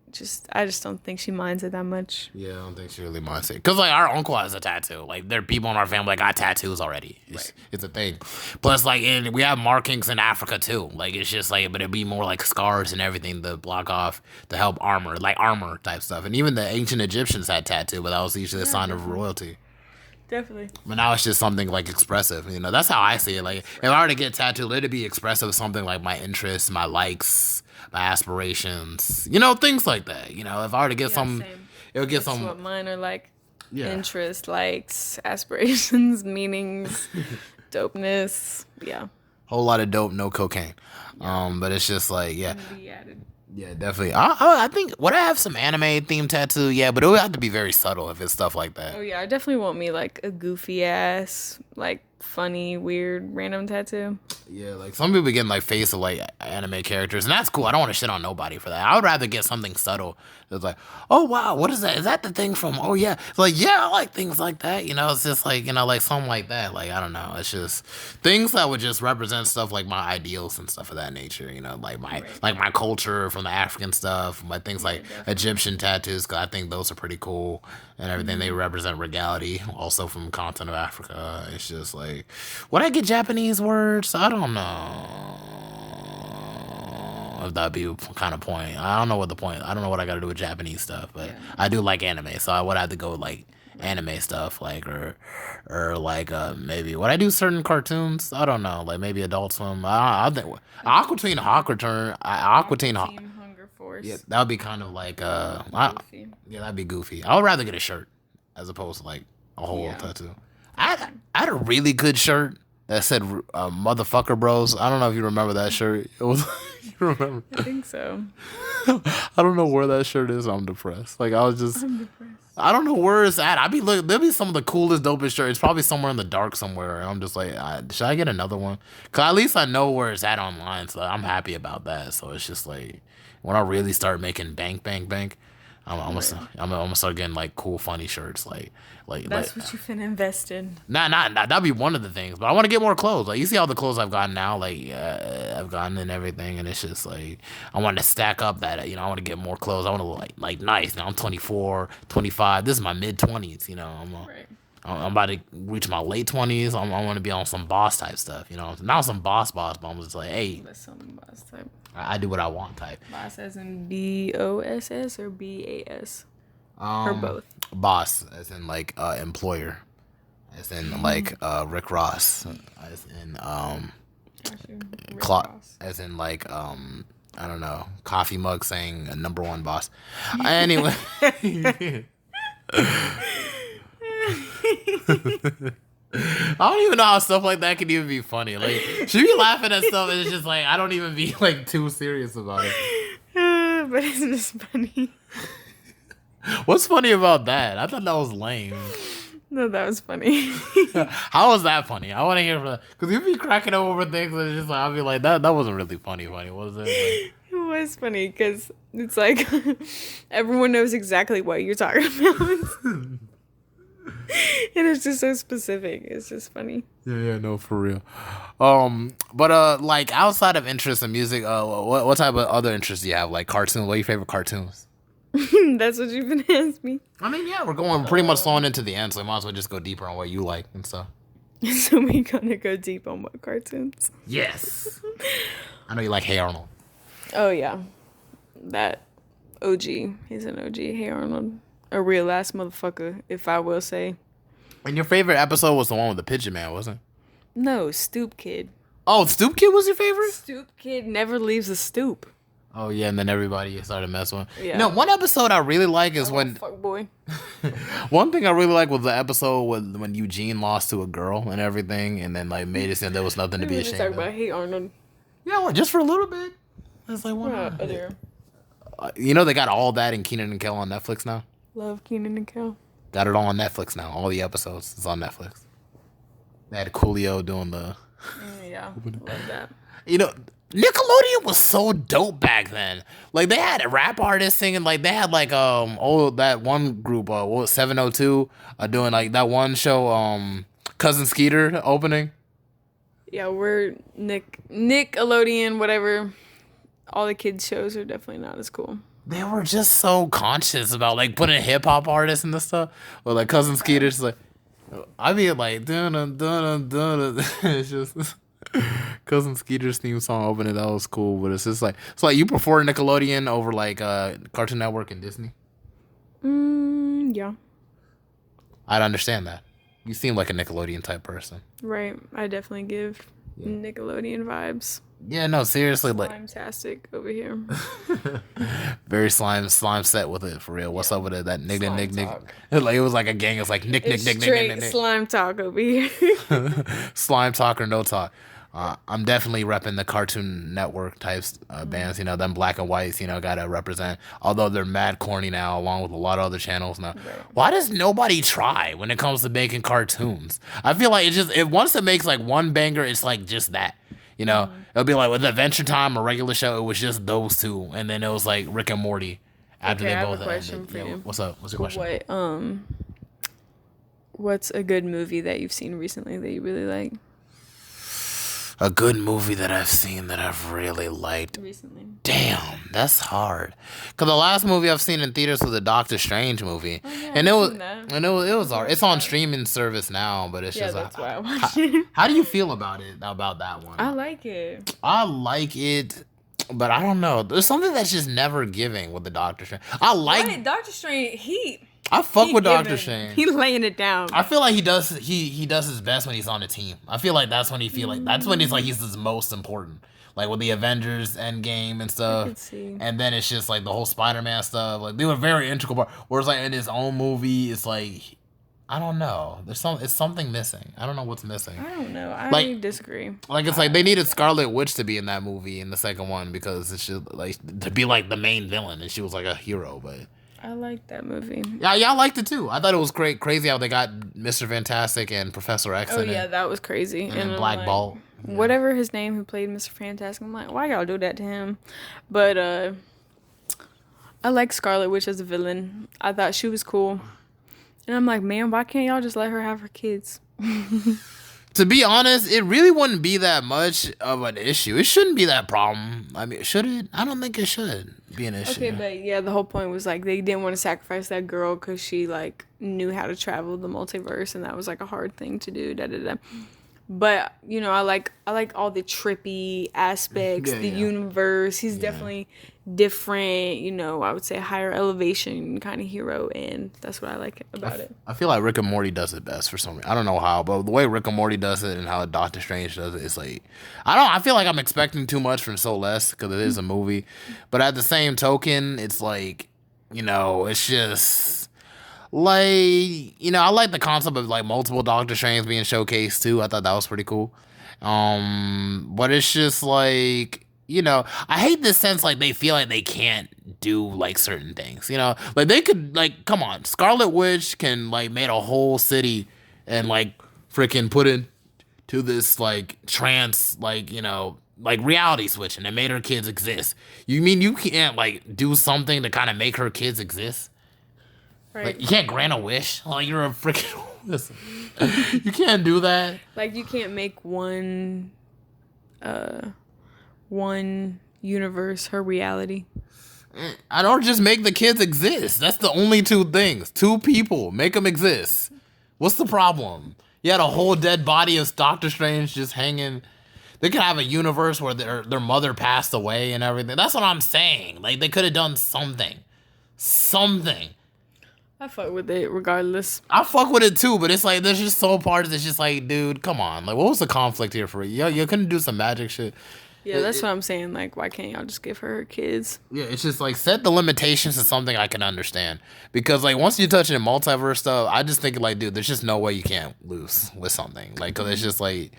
I just don't think she minds it that much. Yeah, I don't think she really minds it. Because, like, our uncle has a tattoo. Like, there are people in our family that got tattoos already. It's a thing. Plus, like, we have markings in Africa, too. Like, it's just, like, but it'd be more, like, scars and everything to block off, to help armor type stuff. And even the ancient Egyptians had tattoo, but that was usually a sign of royalty. Definitely. But now it's just something, like, expressive. You know, that's how I see it. Like, if I were to get tattooed, let it be expressive of something like my interests, my likes, my aspirations, things like that. If I were to get something, it would get some. What mine are like. Yeah. Interests, likes, aspirations, meanings, dopeness. Yeah. Whole lot of dope, no cocaine. Yeah. But it's just like, yeah. Yeah, definitely. I think would I have some anime themed tattoo? Yeah, but it would have to be very subtle if it's stuff like that. Oh yeah, I definitely want me like a goofy ass, like funny, weird, random tattoo. Yeah, like some people get like face of like anime characters, and that's cool. I don't want to shit on nobody for that. I would rather get something subtle. That's like, oh wow, what is that? Is that the thing from? Oh yeah, it's like yeah, I like things like that. You know, it's just like like something like that. Like I don't know, it's just things that would just represent stuff like my ideals and stuff of that nature. Like my culture from the African stuff, my things like Egyptian tattoos. Cause I think those are pretty cool and everything. They represent regality, also from the continent of Africa. It's just like, would I get Japanese words? I don't know if that'd be kind of point. I don't know what the point. I don't know what I got to do with Japanese stuff, but I do like anime, so I would have to go with like anime stuff, like or like maybe would I do certain cartoons? I don't know, like maybe Adult Swim. I think Aqua Teen Hawk Return. Aqua Teen Hawk. Team Hunger Force. Yeah, that would be kind of like Goofy. yeah, that'd be goofy. I would rather get a shirt as opposed to like a whole tattoo. I had a really good shirt that said "motherfucker bros." I don't know if you remember that shirt. It was you remember? I think so. I don't know where that shirt is. I'm depressed. Like I'm depressed. I don't know where it's at. I'd be looking. There'll be some of the coolest, dopest shirts. It's probably somewhere in the dark somewhere. And I'm just like, should I get another one? Cause at least I know where it's at online. So I'm happy about that. So it's just like when I really start making bank, I'm gonna start getting like cool, funny shirts. That's what you finna invest in. Nah, that'd be one of the things. But I want to get more clothes. Like you see all the clothes I've gotten now, like I've gotten and everything, and it's just like I want to stack up that. I want to get more clothes. I want to look like nice. Now I'm 24, 25. This is my mid 20s. I'm about to reach my late 20s. I want to be on some boss type stuff. Not some boss, but I'm just like, hey, That's some boss type. I do what I want type. Boss as in BOSS or BAS? Or both? Boss as in like employer, as in like Rick Ross, as in as in like I don't know, coffee mug saying number one boss. Anyway. I don't even know how stuff like that can even be funny. Like, should be laughing at stuff and it's just like I don't even be like too serious about it. But isn't this funny? What's funny about that? I thought that was lame. No, that was funny. How was that funny? I want to hear from that. Because you'd be cracking up over things and it's just like, I'll be like, that wasn't really funny, was it? Like, it was funny because it's like everyone knows exactly what you're talking about. And it's just so specific. It's just funny. Yeah, no, for real. But like outside of interest in music, what type of other interests do you have? Like cartoons? What are your favorite cartoons? That's what you've been asking me. I mean, yeah, we're going pretty much slowing into the end, so we might as well just go deeper on what you like and stuff. So we gonna go deep on what cartoons? Yes. I know you like Hey Arnold. Oh yeah, that OG. He's an OG. Hey Arnold, a real ass motherfucker, if I will say. And your favorite episode was the one with the Pigeon Man, wasn't it? No, Stoop Kid. Oh, Stoop Kid was your favorite? Stoop Kid never leaves the stoop. Oh yeah, and then everybody started messing with him. Yeah. One episode I really like is when fuck boy. one thing I really like was the episode when Eugene lost to a girl and everything, and then like made it seem there was nothing to be ashamed talk of. about Hey Arnold. Yeah, well, just for a little bit. It's like why not? They got all that in Kenan and Kel on Netflix now. Love Kenan and Kel. Got it all on Netflix now. All the episodes is on Netflix. They had Coolio doing the. Yeah, love that. Nickelodeon was so dope back then. Like they had rap artists singing. Like they had like that one group 702 doing like that one show Cousin Skeeter opening. Yeah, we're Nickelodeon, whatever. All the kids shows are definitely not as cool. They were just so conscious about like putting hip hop artists and the stuff. Or like Cousin Skeeter's like, I be like dun dun dun dun. It's just Cousin Skeeter's theme song opening. That was cool, but it's just like you prefer Nickelodeon over like Cartoon Network and Disney. Yeah. I'd understand that. You seem like a Nickelodeon type person. Right. I definitely give Nickelodeon vibes. Yeah, no, seriously, like Slime-tastic over here. Very slime set with it for real. What's up with it? That nick. Like it was like a gang. It was like nick. Slime talk over here. Slime talk or no talk. I'm definitely repping the Cartoon Network types bands. You know, them black and whites. You know, gotta represent. Although they're mad corny now, along with a lot of other channels now. Right. Why does nobody try when it comes to making cartoons? I feel like once it makes like one banger, it's like just that. You know, it'll be like with Adventure Time, a regular show, it was just those two, and then it was like Rick and Morty after they both ended. I have a question for you. What's up? What's your question? What's a good movie that you've seen recently that you really like? A good movie that I've seen that I've really liked recently. Damn, that's hard. Cause the last movie I've seen in theaters was the Doctor Strange movie, and it was hard. It's on streaming service now, but it's just that's why I watched it. How do you feel about that one? I like it. But I don't know. There's something that's just never giving with the Doctor Strange. Doctor Strange. I fuck with Doctor Strange. He laying it down. I feel like he does his best when he's on a team. I feel like that's when he's his most important. Like with the Avengers Endgame and stuff. I can see. And then it's just like the whole Spider-Man stuff. Like they were very integral part. Whereas like in his own movie, it's like I don't know. It's something missing. I don't know what's missing. I don't know. I disagree. Like it's like they needed Scarlet Witch to be in that movie in the second one because it's just like to be like the main villain and she was like a hero, but I like that movie. Yeah, I liked it too. I thought it was crazy how they got Mr. Fantastic and Professor X in it. Oh yeah, that was crazy. And Black Bolt. Whatever his name who played Mr. Fantastic, I'm like, why y'all do that to him? But I like Scarlet Witch as a villain. I thought she was cool. And I'm like, man, why can't y'all just let her have her kids? To be honest, it really wouldn't be that much of an issue. It shouldn't be that problem. I mean, should it? I don't think it should be an issue. Okay, but yeah, the whole point was like they didn't want to sacrifice that girl because she like knew how to travel the multiverse, and that was like a hard thing to do. But you know, I like all the trippy aspects, universe. He's definitely different. You know, I would say higher elevation kind of hero, and that's what I like about it. I feel like Rick and Morty does it best for some reason. I don't know how, but the way Rick and Morty does it and how Doctor Strange does it, it's like I feel like I'm expecting too much from so less because it is a movie, but at the same token, it's like you know, it's just. Like, you know, I like the concept of like multiple Doctor Strange being showcased too. I thought that was pretty cool. But it's just like, you know, I hate this sense like they feel like they can't do like certain things. You know, like they could like come on, Scarlet Witch can like made a whole city and like freaking put it to this like trance like you know like reality switch and it made her kids exist. You mean you can't like do something to kind of make her kids exist? Right. Like, you can't grant a wish. Like, you're a freaking... Listen. You can't do that. Like, you can't make one universe her reality. I don't just make the kids exist. That's the only two things. Two people. Make them exist. What's the problem? You had a whole dead body of Doctor Strange just hanging... They could have a universe where their mother passed away and everything. That's what I'm saying. Like, they could have done something. Something. I fuck with it regardless. I fuck with it too, but it's like there's just so parts that's just like, dude, come on. Like, what was the conflict here for you? You couldn't do some magic shit. Yeah, that's what I'm saying. Like, why can't y'all just give her kids? Yeah, it's just like set the limitations to something I can understand. Because like once you touch in multiverse stuff, I just think like, dude, there's just no way you can't lose with something. Like, cause it's just like,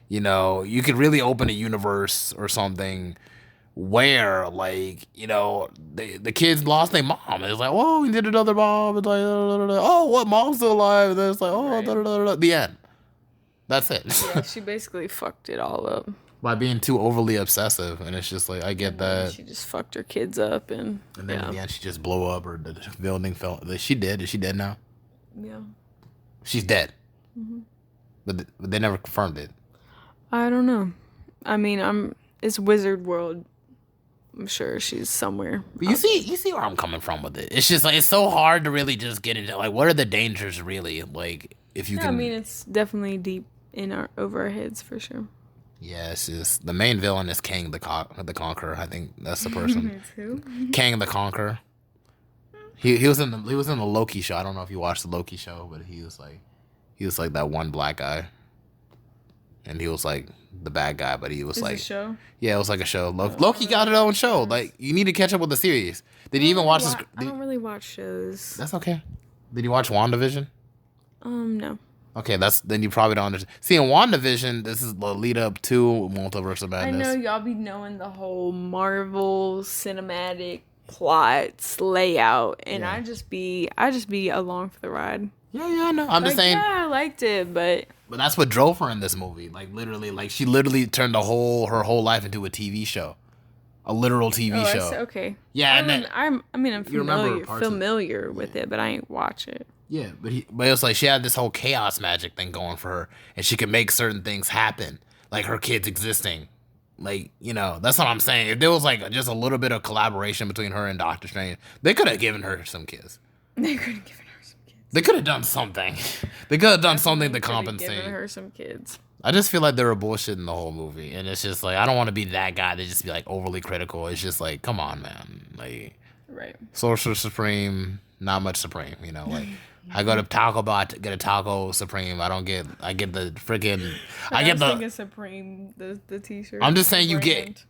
you know, you could really open a universe or something where like you know the kids lost their mom and it's like oh we did another mom it's like oh what mom's still alive and then it's like oh the end. That's it. Yeah, she basically fucked it all up by being too overly obsessive and it's just like I get that she just fucked her kids up and then in the end she just blew up or the building fell. Is she dead now? Yeah, she's dead. But they never confirmed it. I don't know. I mean it's Wizard World. I'm sure she's somewhere. But you see where I'm coming from with it. It's just like it's so hard to really just get into like what are the dangers really like if you can. I mean it's definitely deep over our heads for sure. Yeah, it's just the main villain is Kang the Conqueror. I think that's the person. Who? Kang the Conqueror. He was in the Loki show. I don't know if you watched the Loki show, but he was like that one black guy. And he was like the bad guy, but he was like... a show? Yeah, it was like a show. Loki got his own show. Like, you need to catch up with the series. Did you even watch this? I don't really watch shows. That's okay. Did you watch WandaVision? No. Okay, then you probably don't understand. See, in WandaVision, this is the lead up to Multiverse of I Madness. know y'all be knowing the whole Marvel cinematic plots layout, and Yeah. I just be along for the ride. Yeah, I know. I'm just saying. Yeah, I liked it, but That's what drove her in this movie. Like literally, like she literally turned her whole life into a TV show, a literal TV show. okay. Yeah, and then I'm you remember familiar with it, but I ain't watch it. yeah, but it was like she had this whole chaos magic thing going for her, and she could make certain things happen, like her kids existing. Like, that's what I'm saying. If there was like just a little bit of collaboration between her and Doctor Strange, they could have given her some kids. They could have given her some kids. They could have done something. They could have done something to compensate. Given her some kids. I just feel like they were bullshitting the whole movie, and it's just like I don't want to be that guy to just be like overly critical. It's just like, come on, man. Like, right. Sorcerer Supreme, not much Supreme. Like I go to Taco Bell, get a Taco Supreme. I get the freaking. I get the Supreme, the t-shirt. I'm just saying you get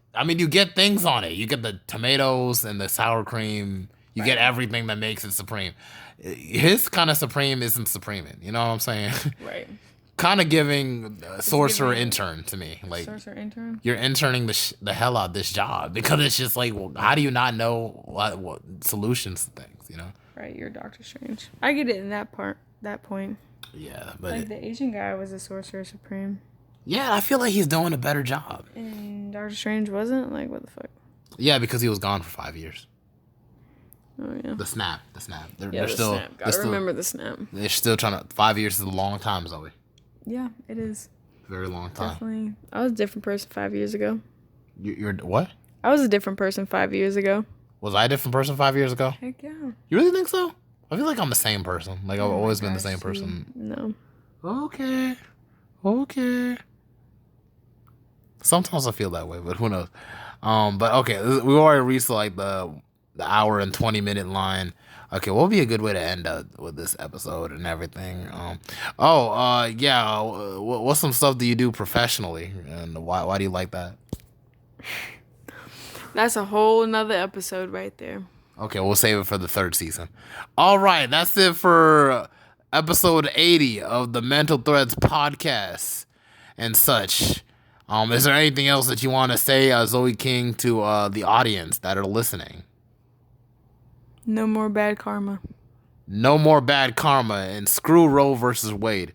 things on it. You get the tomatoes and the sour cream. You get everything that makes it Supreme. His kind of Supreme isn't Supreme. You know what I'm saying? Right. Kind of giving sorcerer intern to me. Like sorcerer intern. You're interning the hell out of this job because it's just like, well, how do you not know what solutions to things? Right, you're Doctor Strange. I get it in that point. Yeah, but like the Asian guy was a sorcerer supreme. Yeah, I feel like he's doing a better job. And Doctor Strange wasn't? Like, what the fuck? Yeah, because he was gone for 5 years. Oh, yeah. The snap. They're still. Snap. Gotta remember the snap. They're still trying to. 5 years is a long time, Zoe. Yeah, it is. Very long time. Definitely. I was a different person 5 years ago. You're what? I was a different person 5 years ago. Was I a different person 5 years ago? Heck yeah. You really think so? I feel like I'm the same person. Like I've always been the same person. No. Okay. Sometimes I feel that way, but who knows? But okay, we already reached like the hour and 20-minute line. Okay, what would be a good way to end with this episode and everything? What's some stuff do you do professionally, and why do you like that? That's a whole nother episode right there. Okay, we'll save it for the 3rd season. All right, that's it for episode 80 of the Mental Threads podcast and such. Is there anything else that you want to say, Zoe King, to the audience that are listening? No more bad karma. No more bad karma, and screw Roe versus Wade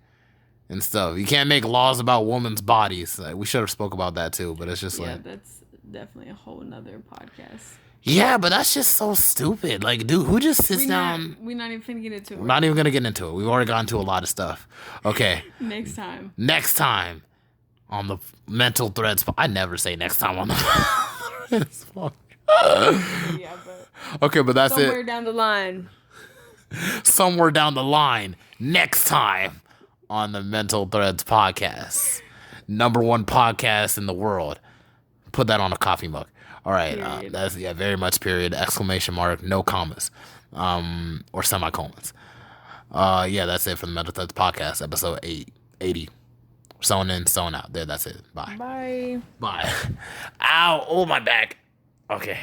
and stuff. You can't make laws about women's bodies. We should have spoke about that too, but it's just that's definitely a whole nother podcast. Yeah, but that's just so stupid. Like, dude, who just sits down? We're not even finna get into it. We're not even gonna get into it. We've already gotten to a lot of stuff. Okay. Next time on the Mental Threads. I never say next time on the Threads. Yeah, but okay, but that's somewhere down the line. Somewhere down the line. Next time on the Mental Threads podcast. #1 podcast in the world. Put that on a coffee mug. All right, that's very much period, ! No commas, or semicolons. That's it for the Mental Threads podcast, episode 80. Sewn in, sewn out. There, that's it. Bye. Bye. Ow! Oh, my back. Okay.